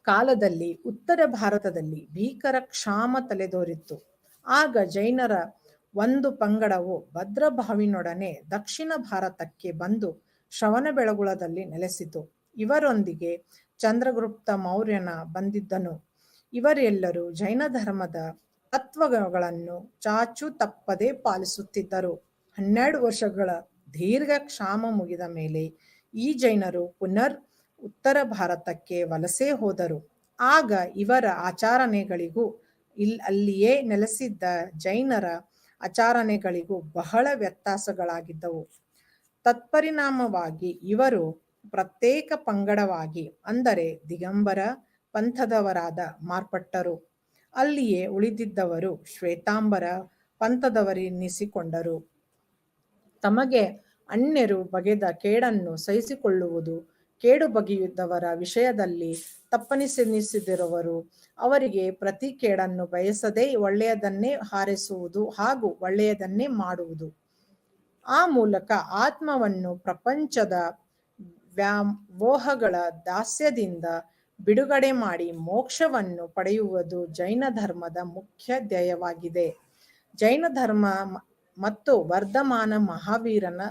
ಕಾಲದಲ್ಲಿ ಉತ್ತರ ಭಾರತದಲ್ಲಿ ಭೀಕರ ಕ್ಷಾಮ ತಲೆದೋರಿತ್ತು. ಆಗ ಜೈನರ ಒಂದು ಪಂಗಡವು ಭದ್ರಭಾವಿನೊಡನೆ ದಕ್ಷಿಣ ಭಾರತಕ್ಕೆ ಬಂದು ಶ್ರವಣಬೆಳಗೊಳದಲ್ಲಿ ನೆಲೆಸಿತು. ಇವರೊಂದಿಗೆ ಚಂದ್ರಗುಪ್ತ ಮೌರ್ಯನ ಬಂದಿದ್ದನು. ಇವರೆಲ್ಲರೂ ಜೈನ ಧರ್ಮದ ತತ್ವಗಳನ್ನು ಚಾಚು ತಪ್ಪದೆ ಪಾಲಿಸುತ್ತಿದ್ದರು. 12 ವರ್ಷಗಳ ದೀರ್ಘ ಕ್ಷಾಮ ಮುಗಿದ ಮೇಲೆ ಈ ಜೈನರು ಪುನರ್ ಉತ್ತರ ಭಾರತಕ್ಕೆ ವಲಸೆ ಹೋದರು. ಆಗ ಇವರ ಆಚರಣೆಗಳಿಗೂ ಅಲ್ಲಿಯೇ ನೆಲೆಸಿದ್ದ ಜೈನರ ಆಚರಣೆಗಳಿಗೂ ಬಹಳ ವ್ಯತ್ಯಾಸಗಳಾಗಿದ್ದವು. ತತ್ಪರಿಣಾಮವಾಗಿ ಇವರು ಪ್ರತ್ಯೇಕ ಪಂಗಡವಾಗಿ, ಅಂದರೆ ದಿಗಂಬರ ಪಂಥದವರಾದ ಮಾರ್ಪಟ್ಟರು. ಅಲ್ಲಿಯೇ ಉಳಿದಿದ್ದವರು ಶ್ವೇತಾಂಬರ ಪಂಥದವರೆನಿಸಿಕೊಂಡರು. ತಮಗೆ ಅನ್ಯರು ಬಗೆದ ಕೇಡನ್ನು ಸಹಿಸಿಕೊಳ್ಳುವುದು, ಕೇಡು ಬಗೆಯುವುದವರ ವಿಷಯದಲ್ಲಿ ತಪ್ಪೆನಿಸಿದವರು ಅವರಿಗೆ ಪ್ರತಿ ಕೇಡನ್ನು ಬಯಸದೆ ಒಳ್ಳೆಯದನ್ನೇ ಹಾರೈಸುವುದು ಹಾಗೂ ಒಳ್ಳೆಯದನ್ನೇ ಮಾಡುವುದು. ಆ ಮೂಲಕ ಆತ್ಮವನ್ನು ಪ್ರಪಂಚದ ವ್ಯಾಮೋಹಗಳ ದಾಸ್ಯದಿಂದ ಬಿಡುಗಡೆ ಮಾಡಿ ಮೋಕ್ಷವನ್ನು ಪಡೆಯುವುದು ಜೈನ ಧರ್ಮದ ಮುಖ್ಯ ಧ್ಯೇಯವಾಗಿದೆ. ಜೈನ ಧರ್ಮ ಮತ್ತು ವರ್ಧಮಾನ ಮಹಾವೀರನ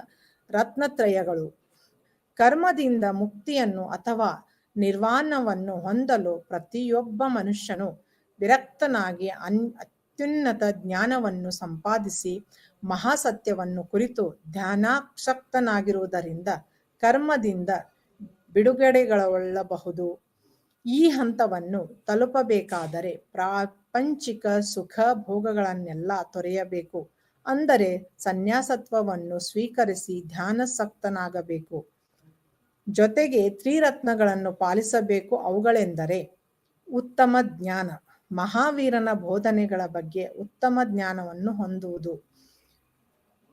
ರತ್ನತ್ರಯಗಳು. ಕರ್ಮದಿಂದ ಮುಕ್ತಿಯನ್ನು ಅಥವಾ ನಿರ್ವಾಣವನ್ನು ಹೊಂದಲು ಪ್ರತಿಯೊಬ್ಬ ಮನುಷ್ಯನು ವಿರಕ್ತನಾಗಿ ಅತ್ಯುನ್ನತ ಜ್ಞಾನವನ್ನು ಸಂಪಾದಿಸಿ ಮಹಾಸತ್ಯವನ್ನು ಕುರಿತು ಧ್ಯಾನಾಸಕ್ತನಾಗಿರುವುದರಿಂದ ಕರ್ಮದಿಂದ ಬಿಡುಗಡೆಗೊಳ್ಳಬಹುದು. ಈ ಹಂತವನ್ನು ತಲುಪಬೇಕಾದರೆ ಪ್ರಾಪಂಚಿಕ ಸುಖ ಭೋಗಗಳನ್ನೆಲ್ಲ ತೊರೆಯಬೇಕು. ಅಂದರೆ ಸನ್ಯಾಸತ್ವವನ್ನು ಸ್ವೀಕರಿಸಿ ಧ್ಯಾನಾಸಕ್ತನಾಗಬೇಕು. ಜೊತೆಗೆ ತ್ರಿರತ್ನಗಳನ್ನು ಪಾಲಿಸಬೇಕು. ಅವುಗಳೆಂದರೆ ಉತ್ತಮ ಜ್ಞಾನ, ಮಹಾವೀರನ ಬೋಧನೆಗಳ ಬಗ್ಗೆ ಉತ್ತಮ ಜ್ಞಾನವನ್ನು ಹೊಂದುವುದು.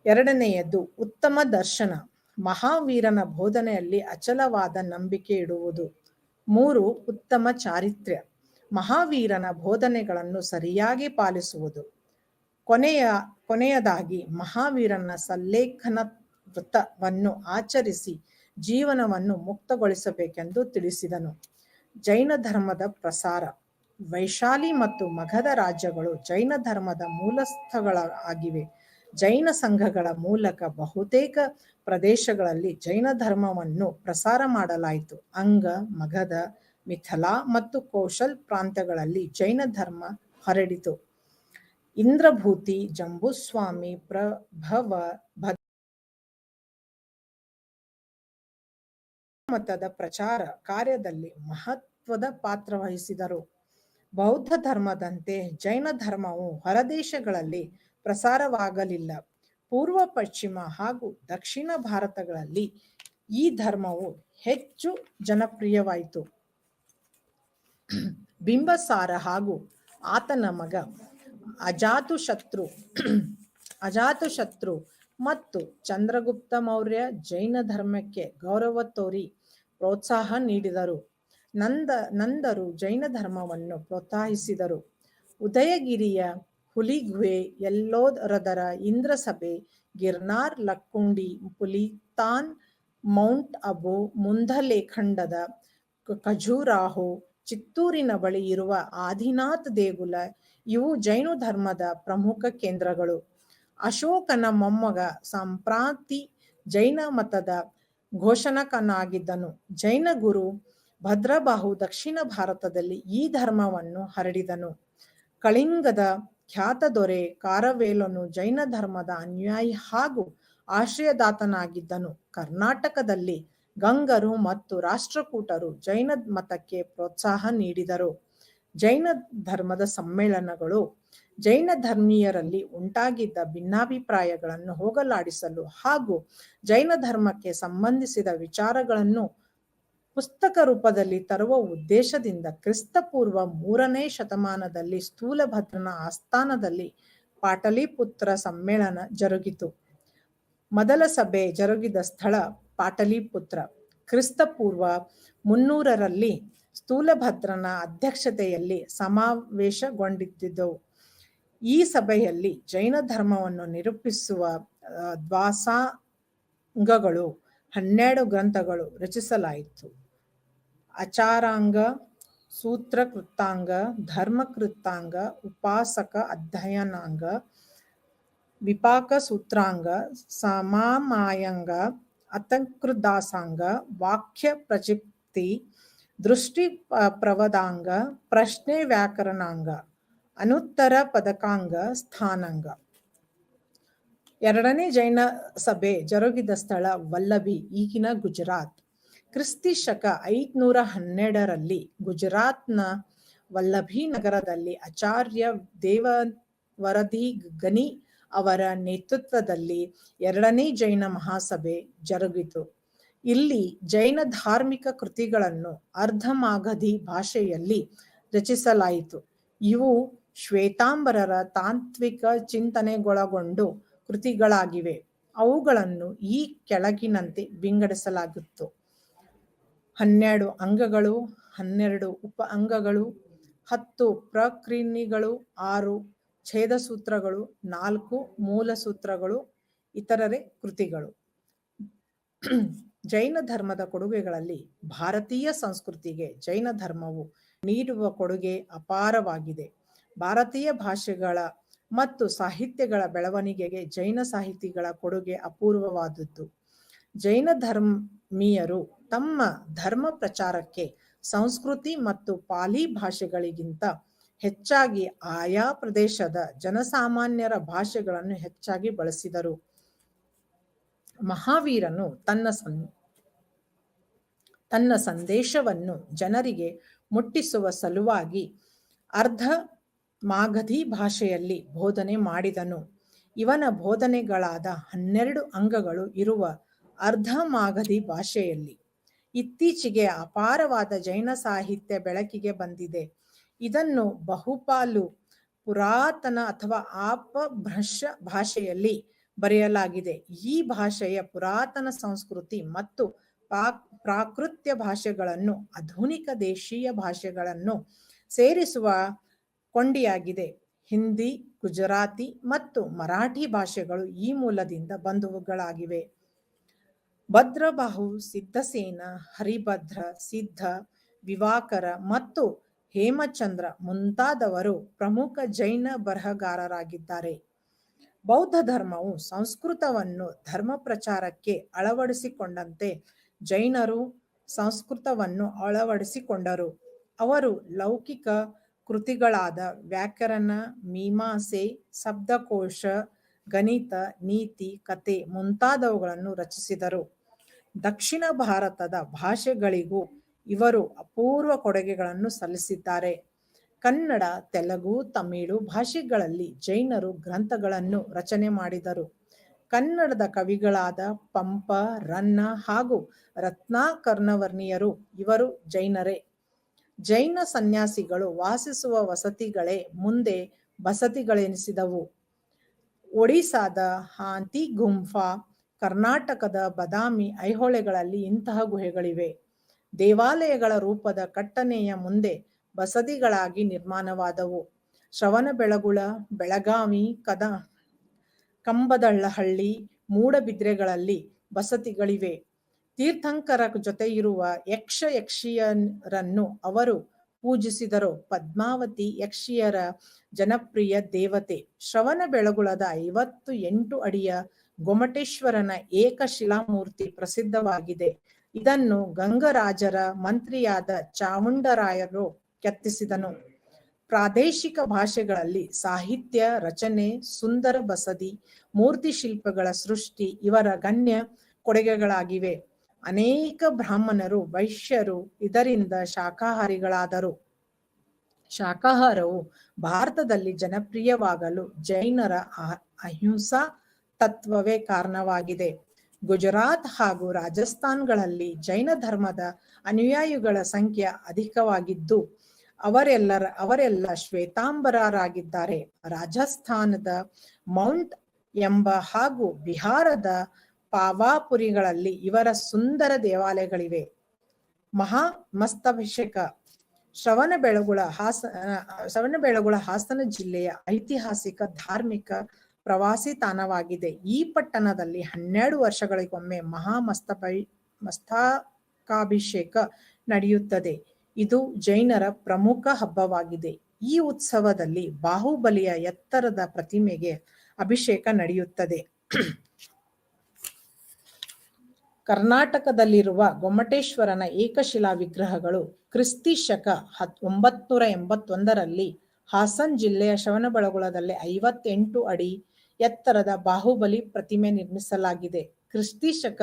ಎರಡನೆಯದು ಉತ್ತಮ ದರ್ಶನ, ಮಹಾವೀರನ ಬೋಧನೆಯಲ್ಲಿ ಅಚಲವಾದ ನಂಬಿಕೆ ಇಡುವುದು. 3 ಉತ್ತಮ ಚಾರಿತ್ರ್ಯ, ಮಹಾವೀರನ ಬೋಧನೆಗಳನ್ನು ಸರಿಯಾಗಿ ಪಾಲಿಸುವುದು. ಕೊನೆಯದಾಗಿ ಮಹಾವೀರನ ಸಲ್ಲೇಖನ ವ್ರತವನ್ನು ಆಚರಿಸಿ ಜೀವನವನ್ನು ಮುಕ್ತಗೊಳಿಸಬೇಕೆಂದು ತಿಳಿಸಿದನು. ಜೈನ ಧರ್ಮದ ಪ್ರಸಾರ. ವೈಶಾಲಿ ಮತ್ತು ಮಗಧ ರಾಜ್ಯಗಳು ಜೈನ ಧರ್ಮದ ಮೂಲಸ್ಥಳಗಳಾಗಿವೆ. ಜೈನ ಸಂಘಗಳ ಮೂಲಕ ಬಹುತೇಕ ಪ್ರದೇಶಗಳಲ್ಲಿ ಜೈನ ಧರ್ಮವನ್ನು ಪ್ರಸಾರ ಮಾಡಲಾಯಿತು. ಅಂಗ, ಮಗಧ, ಮಿಥಿಲಾ ಮತ್ತು ಕೌಶಲ್ ಪ್ರಾಂತ್ಯಗಳಲ್ಲಿ ಜೈನ ಧರ್ಮ ಹರಡಿತು. ಇಂದ್ರಭೂತಿ, ಜಂಬೂಸ್ವಾಮಿ, ಪ್ರಭವ, ಮತದ ಪ್ರಚಾರ ಕಾರ್ಯದಲ್ಲಿ ಮಹತ್ವದ ಪಾತ್ರ ವಹಿಸಿದರು. ಬೌದ್ಧ ಧರ್ಮದಂತೆ ಜೈನ ಧರ್ಮವು ಹೊರದೇಶಗಳಲ್ಲಿ ಪ್ರಸಾರವಾಗಲಿಲ್ಲ. ಪೂರ್ವ, ಪಶ್ಚಿಮ ಹಾಗೂ ದಕ್ಷಿಣ ಭಾರತಗಳಲ್ಲಿ ಈ ಧರ್ಮವು ಹೆಚ್ಚು ಜನಪ್ರಿಯವಾಯಿತು. ಬಿಂಬಸಾರ ಹಾಗೂ ಆತನ ಮಗ ಅಜಾತಶತ್ರು ಮತ್ತು ಚಂದ್ರಗುಪ್ತ ಮೌರ್ಯ ಜೈನ ಧರ್ಮಕ್ಕೆ ಗೌರವ ತೋರಿ ಪ್ರೋತ್ಸಾಹ ನೀಡಿದರು. ನಂದರು ಜೈನ ಧರ್ಮವನ್ನು ಪ್ರೋತ್ಸಾಹಿಸಿದರು. ಉದಯಗಿರಿಯ ಹುಲಿಗುಹೆ, ಯಲ್ಲೋರದರ ಇಂದ್ರಸಭೆ, ಗಿರ್ನಾರ್, ಲಕ್ಕುಂಡಿ, ಪುಲಿತಾನ್, ಮೌಂಟ್ ಅಬು, ಮುಂದಲೇಖಂಡದ ಖಜುರಾಹೋ, ಚಿತ್ತೂರಿನ ಬಳಿ ಇರುವ ಆದಿನಾಥ್ ದೇಗುಲ ಇವು ಜೈನ ಧರ್ಮದ ಪ್ರಮುಖ ಕೇಂದ್ರಗಳು. ಅಶೋಕನ ಮೊಮ್ಮಗ ಸಂಪ್ರಾತಿ ಜೈನ ಮತದ ಘೋಷಣಕನಾಗಿದ್ದನು. ಜೈನ ಗುರು ಭದ್ರಬಾಹು ದಕ್ಷಿಣ ಭಾರತದಲ್ಲಿ ಈ ಧರ್ಮವನ್ನು ಹರಡಿದನು. ಕಳಿಂಗದ ಖ್ಯಾತ ದೊರೆ ಕಾರವೇಲನು ಜೈನ ಧರ್ಮದ ಅನುಯಾಯಿ ಹಾಗೂ ಆಶ್ರಯದಾತನಾಗಿದ್ದನು. ಕರ್ನಾಟಕದಲ್ಲಿ ಗಂಗರು ಮತ್ತು ರಾಷ್ಟ್ರಕೂಟರು ಜೈನ ಮತಕ್ಕೆ ಪ್ರೋತ್ಸಾಹ ನೀಡಿದರು. ಜೈನ ಧರ್ಮದ ಸಮ್ಮೇಳನಗಳು ಜೈನ ಧರ್ಮೀಯರಲ್ಲಿ ಉಂಟಾಗಿದ್ದ ಭಿನ್ನಾಭಿಪ್ರಾಯಗಳನ್ನು ಹೋಗಲಾಡಿಸಲು ಹಾಗೂ ಜೈನ ಧರ್ಮಕ್ಕೆ ಸಂಬಂಧಿಸಿದ ವಿಚಾರಗಳನ್ನು ಪುಸ್ತಕ ರೂಪದಲ್ಲಿ ತರುವ ಉದ್ದೇಶದಿಂದ ಕ್ರಿಸ್ತಪೂರ್ವ 3ನೇ ಶತಮಾನದಲ್ಲಿ ಸ್ಥೂಲಭದ್ರನ ಆಸ್ಥಾನದಲ್ಲಿ ಪಾಟಲಿಪುತ್ರ ಸಮ್ಮೇಳನ ಜರುಗಿತು. ಮೊದಲ ಸಭೆ ಜರುಗಿದ ಸ್ಥಳ ಪಾಟಲಿಪುತ್ರ. ಕ್ರಿಸ್ತಪೂರ್ವ 300ರಲ್ಲಿ ಸ್ಥೂಲಭದ್ರನ ಅಧ್ಯಕ್ಷತೆಯಲ್ಲಿ ಸಮಾವೇಶಗೊಂಡಿದ್ದವು. ಈ ಸಭೆಯಲ್ಲಿ ಜೈನ ಧರ್ಮವನ್ನು ನಿರೂಪಿಸುವ ದ್ವಾಸಾಂಗಗಳು 12 ಗ್ರಂಥಗಳು ರಚಿಸಲಾಯಿತು. ಆಚಾರಾಂಗ, ಸೂತ್ರಕೃತಾಂಗ, ಧರ್ಮಕೃತಾಂಗ, ಉಪಾಸಕ ಅಧ್ಯಯನಾಂಗ, ವಿಪಾಕ ಸೂತ್ರಾಂಗ, ಸಮಾಮಾಯಾಂಗ, ಅತಂಕೃದಾಸಾಂಗ, ವಾಕ್ಯ ಪ್ರಚಿಪ್ತಿ, ದೃಷ್ಟಿ ಪ್ರವದಾಂಗ, ಪ್ರಶ್ನೆ ವ್ಯಾಕರಣಾಂಗ, ಅನುತ್ತರ ಪದಕಾಂಗ, ಸ್ಥಾನಾಂಗ. 2ನೇ ಜೈನ ಸಭೆ ಜರುಗಿದ ಸ್ಥಳ ವಲ್ಲಭಿ, ಈಗಿನ ಗುಜರಾತ್. ಕ್ರಿಸ್ತಿ ಶಕ 512ರಲ್ಲಿ ಗುಜರಾತ್ನ ವಲ್ಲಭಿ ನಗರದಲ್ಲಿ ಆಚಾರ್ಯ ದೇವವರದಿ ಗನಿ ಅವರ ನೇತೃತ್ವದಲ್ಲಿ 2ನೇ ಜೈನ ಮಹಾಸಭೆ ಜರುಗಿತು. ಇಲ್ಲಿ ಜೈನ ಧಾರ್ಮಿಕ ಕೃತಿಗಳನ್ನು ಅರ್ಧಮಾಗಧಿ ಭಾಷೆಯಲ್ಲಿ ರಚಿಸಲಾಯಿತು. ಇವು ಶ್ವೇತಾಂಬರರ ತಾಂತ್ವಿಕ ಚಿಂತನೆಗೊಳಗೊಂಡು ಕೃತಿಗಳಾಗಿವೆ. ಅವುಗಳನ್ನು ಈ ಕೆಳಗಿನಂತೆ ವಿಂಗಡಿಸಲಾಗಿತ್ತು: 12 ಅಂಗಗಳು, 12 ಉಪ ಅಂಗಗಳು, 10 ಪ್ರಕೃತಿಗಳು, 6 ಛೇದಸೂತ್ರಗಳು, 4 ಮೂಲಸೂತ್ರಗಳು, ಇತರೆ ಕೃತಿಗಳು. ಜೈನ ಧರ್ಮದ ಕೊಡುಗೆಗಳಲ್ಲಿ ಭಾರತೀಯ ಸಂಸ್ಕೃತಿಗೆ ಜೈನ ಧರ್ಮವು ನೀಡುವ ಕೊಡುಗೆ ಅಪಾರವಾಗಿದೆ. ಭಾರತೀಯ ಭಾಷೆಗಳ ಮತ್ತು ಸಾಹಿತ್ಯಗಳ ಬೆಳವಣಿಗೆಗೆ ಜೈನ ಸಾಹಿತಿಗಳ ಕೊಡುಗೆ ಅಪೂರ್ವವಾದದ್ದು. ಜೈನ ಧರ್ಮೀಯರು ತಮ್ಮ ಧರ್ಮ ಪ್ರಚಾರಕ್ಕೆ ಸಂಸ್ಕೃತಿ ಮತ್ತು ಪಾಲಿ ಭಾಷೆಗಳಿಗಿಂತ ಹೆಚ್ಚಾಗಿ ಆಯಾ ಪ್ರದೇಶದ ಜನಸಾಮಾನ್ಯರ ಭಾಷೆಗಳನ್ನು ಹೆಚ್ಚಾಗಿ ಬಳಸಿದರು. ಮಹಾವೀರನು ತನ್ನ ಸಂದೇಶವನ್ನು ಜನರಿಗೆ ಮುಟ್ಟಿಸುವ ಸಲುವಾಗಿ ಅರ್ಧ ಮಾಗಧಿ ಭಾಷೆಯಲ್ಲಿ ಬೋಧನೆ ಮಾಡಿದನು. ಇವನ ಬೋಧನೆಗಳಾದ 12 ಅಂಗಗಳು ಇರುವ ಅರ್ಧ ಮಾಗಧಿ ಭಾಷೆಯಲ್ಲಿ ಇತ್ತೀಚೆಗೆ ಅಪಾರವಾದ ಜೈನ ಸಾಹಿತ್ಯ ಬೆಳಕಿಗೆ ಬಂದಿದೆ. ಇದನ್ನು ಬಹುಪಾಲು ಪುರಾತನ ಅಥವಾ ಅಪಭ್ರಂಶ ಭಾಷೆಯಲ್ಲಿ ಬರೆಯಲಾಗಿದೆ. ಈ ಭಾಷೆಯ ಪುರಾತನ ಸಂಸ್ಕೃತಿ ಮತ್ತು ಪ್ರಾಕೃತ್ಯ ಭಾಷೆಗಳನ್ನು ಆಧುನಿಕ ದೇಶೀಯ ಭಾಷೆಗಳನ್ನು ಸೇರಿಸುವ ಕೊಂಡಿಯಾಗಿದೆ. ಹಿಂದಿ, ಗುಜರಾತಿ ಮತ್ತು ಮರಾಠಿ ಭಾಷೆಗಳು ಈ ಮೂಲದಿಂದ ಬಂದವುಗಳಾಗಿವೆ. ಭದ್ರಬಾಹು, ಸಿದ್ಧಸೇನ, ಹರಿಭದ್ರ, ಸಿದ್ಧ, ವಿವಾಕರ ಮತ್ತು ಹೇಮಚಂದ್ರ ಮುಂತಾದವರು ಪ್ರಮುಖ ಜೈನ ಬರಹಗಾರರಾಗಿದ್ದಾರೆ. ಬೌದ್ಧ ಧರ್ಮವು ಸಂಸ್ಕೃತವನ್ನು ಧರ್ಮ ಪ್ರಚಾರಕ್ಕೆ ಅಳವಡಿಸಿಕೊಂಡಂತೆ ಜೈನರು ಸಂಸ್ಕೃತವನ್ನು ಅಳವಡಿಸಿಕೊಂಡರು. ಅವರು ಲೌಕಿಕ ಕೃತಿಗಳಾದ ವ್ಯಾಕರಣ, ಮೀಮಾಂಸೆ, ಶಬ್ದಕೋಶ, ಗಣಿತ, ನೀತಿ, ಕತೆ ಮುಂತಾದವುಗಳನ್ನು ರಚಿಸಿದರು. ದಕ್ಷಿಣ ಭಾರತದ ಭಾಷೆಗಳಿಗೂ ಇವರು ಅಪೂರ್ವ ಕೊಡುಗೆಗಳನ್ನು ಸಲ್ಲಿಸಿದ್ದಾರೆ. ಕನ್ನಡ, ತೆಲುಗು, ತಮಿಳು ಭಾಷೆಗಳಲ್ಲಿ ಜೈನರು ಗ್ರಂಥಗಳನ್ನು ರಚನೆ ಮಾಡಿದರು. ಕನ್ನಡದ ಕವಿಗಳಾದ ಪಂಪ, ರನ್ನ ಹಾಗೂ ರತ್ನಾಕರ್ಣವರ್ಣಿಯರು ಇವರು ಜೈನರೇ. ಜೈನ ಸನ್ಯಾಸಿಗಳು ವಾಸಿಸುವ ವಸತಿಗಳೇ ಮುಂದೆ ಬಸತಿಗಳೆನಿಸಿದವು. ಒಡಿಸಾದ ಹಾಂತಿಗುಂಫಾ, ಕರ್ನಾಟಕದ ಬದಾಮಿ, ಐಹೊಳೆಗಳಲ್ಲಿ ಇಂತಹ ಗುಹೆಗಳಿವೆ. ದೇವಾಲಯಗಳ ರೂಪದ ಕಟ್ಟನೆಯ ಮುಂದೆ ಬಸದಿಗಳಾಗಿ ನಿರ್ಮಾಣವಾದವು. ಶ್ರವಣಬೆಳಗೊಳ, ಬೆಳಗಾವಿ, ಕಂಬದಹಳ್ಳಿ, ಮೂಡಬಿದ್ರೆಗಳಲ್ಲಿ ಬಸತಿಗಳಿವೆ. ತೀರ್ಥಂಕರ ಜೊತೆ ಇರುವ ಯಕ್ಷಿಯರನ್ನು ಅವರು ಪೂಜಿಸಿದರು. ಪದ್ಮಾವತಿ ಯಕ್ಷಿಯರ ಜನಪ್ರಿಯ ದೇವತೆ. ಶ್ರವಣಬೆಳಗೊಳದ 58 ಅಡಿಯ ಗೊಮಟೇಶ್ವರನ ಏಕಶಿಲಾಮೂರ್ತಿ ಪ್ರಸಿದ್ಧವಾಗಿದೆ. ಇದನ್ನು ಗಂಗರಾಜರ ಮಂತ್ರಿಯಾದ ಚಾವುಂಡರಾಯರು ಕೆತ್ತಿಸಿದನು. ಪ್ರಾದೇಶಿಕ ಭಾಷೆಗಳಲ್ಲಿ ಸಾಹಿತ್ಯ ರಚನೆ, ಸುಂದರ ಬಸದಿ, ಮೂರ್ತಿ ಶಿಲ್ಪಗಳ ಸೃಷ್ಟಿ ಇವರ ಗಣ್ಯ ಕೊಡುಗೆಗಳಾಗಿವೆ. ಅನೇಕ ಬ್ರಾಹ್ಮಣರು, ವೈಶ್ಯರು ಇದರಿಂದ ಶಾಕಾಹಾರಿಗಳಾದರು. ಶಾಕಾಹಾರವು ಭಾರತದಲ್ಲಿ ಜನಪ್ರಿಯವಾಗಲು ಜೈನರ ಅಹಿಂಸಾ ತತ್ವವೇ ಕಾರಣವಾಗಿದೆ. ಗುಜರಾತ್ ಹಾಗೂ ರಾಜಸ್ಥಾನ್ಗಳಲ್ಲಿ ಜೈನ ಧರ್ಮದ ಅನುಯಾಯಿಗಳ ಸಂಖ್ಯೆ ಅಧಿಕವಾಗಿದ್ದು ಅವರೆಲ್ಲ ಶ್ವೇತಾಂಬರರಾಗಿದ್ದಾರೆ. ರಾಜಸ್ಥಾನದ ಮೌಂಟ್ ಎಂಬ ಹಾಗೂ ಬಿಹಾರದ ಪಾವಾಪುರಿಗಳಲ್ಲಿ ಇವರ ಸುಂದರ ದೇವಾಲಯಗಳಿವೆ. ಮಹಾಮಸ್ತಭಿಷೇಕ ಶ್ರವಣಬೆಳಗೊಳ ಹಾಸನ ಜಿಲ್ಲೆಯ ಐತಿಹಾಸಿಕ ಧಾರ್ಮಿಕ ಪ್ರವಾಸಿ ತಾಣವಾಗಿದೆ. ಈ ಪಟ್ಟಣದಲ್ಲಿ 12 ವರ್ಷಗಳಿಗೊಮ್ಮೆ ಮಸ್ತಕಾಭಿಷೇಕ ನಡೆಯುತ್ತದೆ. ಇದು ಜೈನರ ಪ್ರಮುಖ ಹಬ್ಬವಾಗಿದೆ. ಈ ಉತ್ಸವದಲ್ಲಿ ಬಾಹುಬಲಿಯ ಎತ್ತರದ ಪ್ರತಿಮೆಗೆ ಅಭಿಷೇಕ ನಡೆಯುತ್ತದೆ. ಕರ್ನಾಟಕದಲ್ಲಿರುವ ಗೊಮ್ಮಟೇಶ್ವರನ ಏಕಶಿಲಾ ವಿಗ್ರಹಗಳು ಕ್ರಿಸ್ತಿ ಶಕ 981ರಲ್ಲಿ ಹಾಸನ್ ಜಿಲ್ಲೆಯ ಶ್ರವಣಬೆಳಗೊಳದಲ್ಲಿ 58 ಅಡಿ ಎತ್ತರದ ಬಾಹುಬಲಿ ಪ್ರತಿಮೆ ನಿರ್ಮಿಸಲಾಗಿದೆ. ಕ್ರಿಸ್ತಿ ಶಕ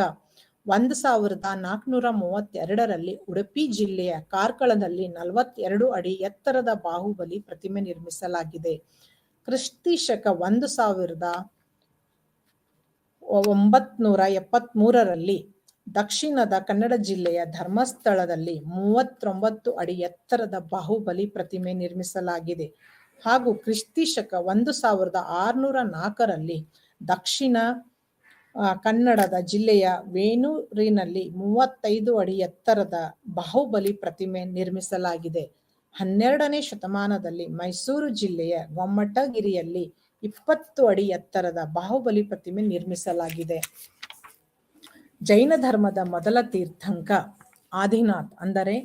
1432ರಲ್ಲಿ ಉಡುಪಿ ಜಿಲ್ಲೆಯ ಕಾರ್ಕಳದಲ್ಲಿ 42 ಅಡಿ ಎತ್ತರದ ಬಾಹುಬಲಿ ಪ್ರತಿಮೆ ನಿರ್ಮಿಸಲಾಗಿದೆ. ಕ್ರಿಸ್ತಿ ಶಕ 1973ರಲ್ಲಿ ದಕ್ಷಿಣದ ಕನ್ನಡ ಜಿಲ್ಲೆಯ ಧರ್ಮಸ್ಥಳದಲ್ಲಿ 39 ಅಡಿ ಎತ್ತರದ ಬಾಹುಬಲಿ ಪ್ರತಿಮೆ ನಿರ್ಮಿಸಲಾಗಿದೆ. ಹಾಗೂ ಕ್ರಿಸ್ತಿ ಶಕ 1604ರಲ್ಲಿ ದಕ್ಷಿಣ ಕನ್ನಡದ ಜಿಲ್ಲೆಯ ವೇಣೂರಿನಲ್ಲಿ 35 ಅಡಿ ಎತ್ತರದ ಬಾಹುಬಲಿ ಪ್ರತಿಮೆ ನಿರ್ಮಿಸಲಾಗಿದೆ. 12ನೇ ಶತಮಾನದಲ್ಲಿ ಮೈಸೂರು ಜಿಲ್ಲೆಯ ಗೊಮ್ಮಟಗಿರಿಯಲ್ಲಿ 20 ಅಡಿ ಎತ್ತರದ ಬಾಹುಬಲಿ ಪ್ರತಿಮೆ ನಿರ್ಮಿಸಲಾಗಿದೆ. ಜೈನ ಧರ್ಮದ ಮೊದಲ ತೀರ್ಥಂಕ ಆದಿನಾಥ್ ಅಂದರೆ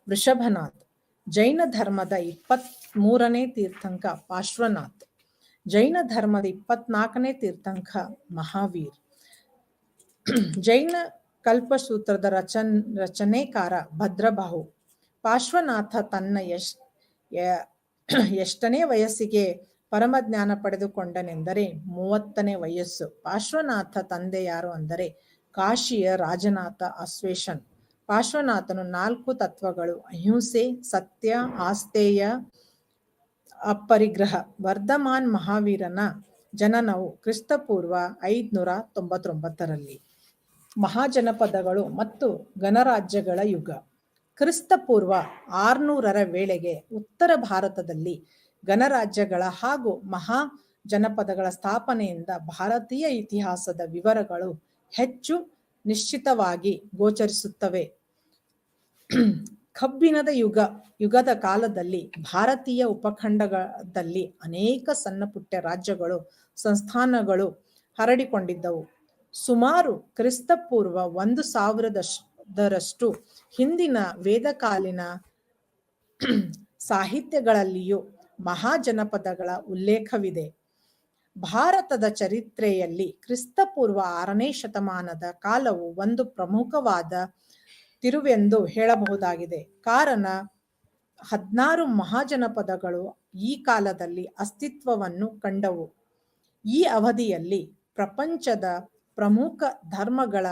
ವೃಷಭನಾಥ್. ಜೈನ ಧರ್ಮದ 23ನೇ ತೀರ್ಥಂಕ ಪಾರ್ಶ್ವನಾಥ್. ಜೈನ ಧರ್ಮದ 24ನೇ ತೀರ್ಥಂಕ ಮಹಾವೀರ್. ಜೈನ ಕಲ್ಪಸೂತ್ರದ ರಚನೆಕಾರ ಭದ್ರಬಾಹು. ಪಾರ್ಶ್ವನಾಥ ತನ್ನ ಎಷ್ಟನೇ ವಯಸ್ಸಿಗೆ ಪರಮಜ್ಞಾನ ಪಡೆದುಕೊಂಡನೆಂದರೆ 30ನೇ ವಯಸ್ಸು. ಪಾರ್ಶ್ವನಾಥ ತಂದೆ ಯಾರು ಅಂದರೆ ಕಾಶಿಯ ರಾಜನಾಥ ಅಶ್ವೇಶನ್. ಪಾರ್ಶ್ವನಾಥನು 4 ತತ್ವಗಳು ಅಹಿಂಸೆ, ಸತ್ಯ, ಆಸ್ತೇಯ, ಅಪರಿಗ್ರಹ. ವರ್ಧಮಾನ್ ಮಹಾವೀರನ ಜನನವು ಕ್ರಿಸ್ತಪೂರ್ವ 599ರಲ್ಲಿ. ಮಹಾಜನಪದಗಳು ಮತ್ತು ಗಣರಾಜ್ಯಗಳ ಯುಗ. ಕ್ರಿಸ್ತಪೂರ್ವ 600ರ ವೇಳೆಗೆ ಉತ್ತರ ಭಾರತದಲ್ಲಿ ಗಣರಾಜ್ಯಗಳ ಹಾಗೂ ಮಹಾಜನಪದಗಳ ಸ್ಥಾಪನೆಯಿಂದ ಭಾರತೀಯ ಇತಿಹಾಸದ ವಿವರಗಳು ಹೆಚ್ಚು ನಿಶ್ಚಿತವಾಗಿ ಗೋಚರಿಸುತ್ತವೆ. ಕಬ್ಬಿಣದ ಯುಗದ ಕಾಲದಲ್ಲಿ ಭಾರತೀಯ ಉಪಖಂಡದಲ್ಲಿ ಅನೇಕ ಸಣ್ಣ ಪುಟ್ಟ ರಾಜ್ಯಗಳು, ಸಂಸ್ಥಾನಗಳು ಹರಡಿಕೊಂಡಿದ್ದವು. ಸುಮಾರು ಕ್ರಿಸ್ತಪೂರ್ವ 1000ರಷ್ಟು ಹಿಂದಿನ ವೇದಕಾಲೀನ ಸಾಹಿತ್ಯಗಳಲ್ಲಿಯೂ ಮಹಾಜನಪದಗಳ ಉಲ್ಲೇಖವಿದೆ. ಭಾರತದ ಚರಿತ್ರೆಯಲ್ಲಿ ಕ್ರಿಸ್ತಪೂರ್ವ 6ನೇ ಶತಮಾನದ ಕಾಲವು ಒಂದು ಪ್ರಮುಖವಾದ ತಿರುವೆಂದು ಹೇಳಬಹುದಾಗಿದೆ. ಕಾರಣ 16 ಮಹಾಜನಪದಗಳು ಈ ಕಾಲದಲ್ಲಿ ಅಸ್ತಿತ್ವವನ್ನು ಕಂಡವು. ಈ ಅವಧಿಯಲ್ಲಿ ಪ್ರಪಂಚದ ಪ್ರಮುಖ ಧರ್ಮಗಳ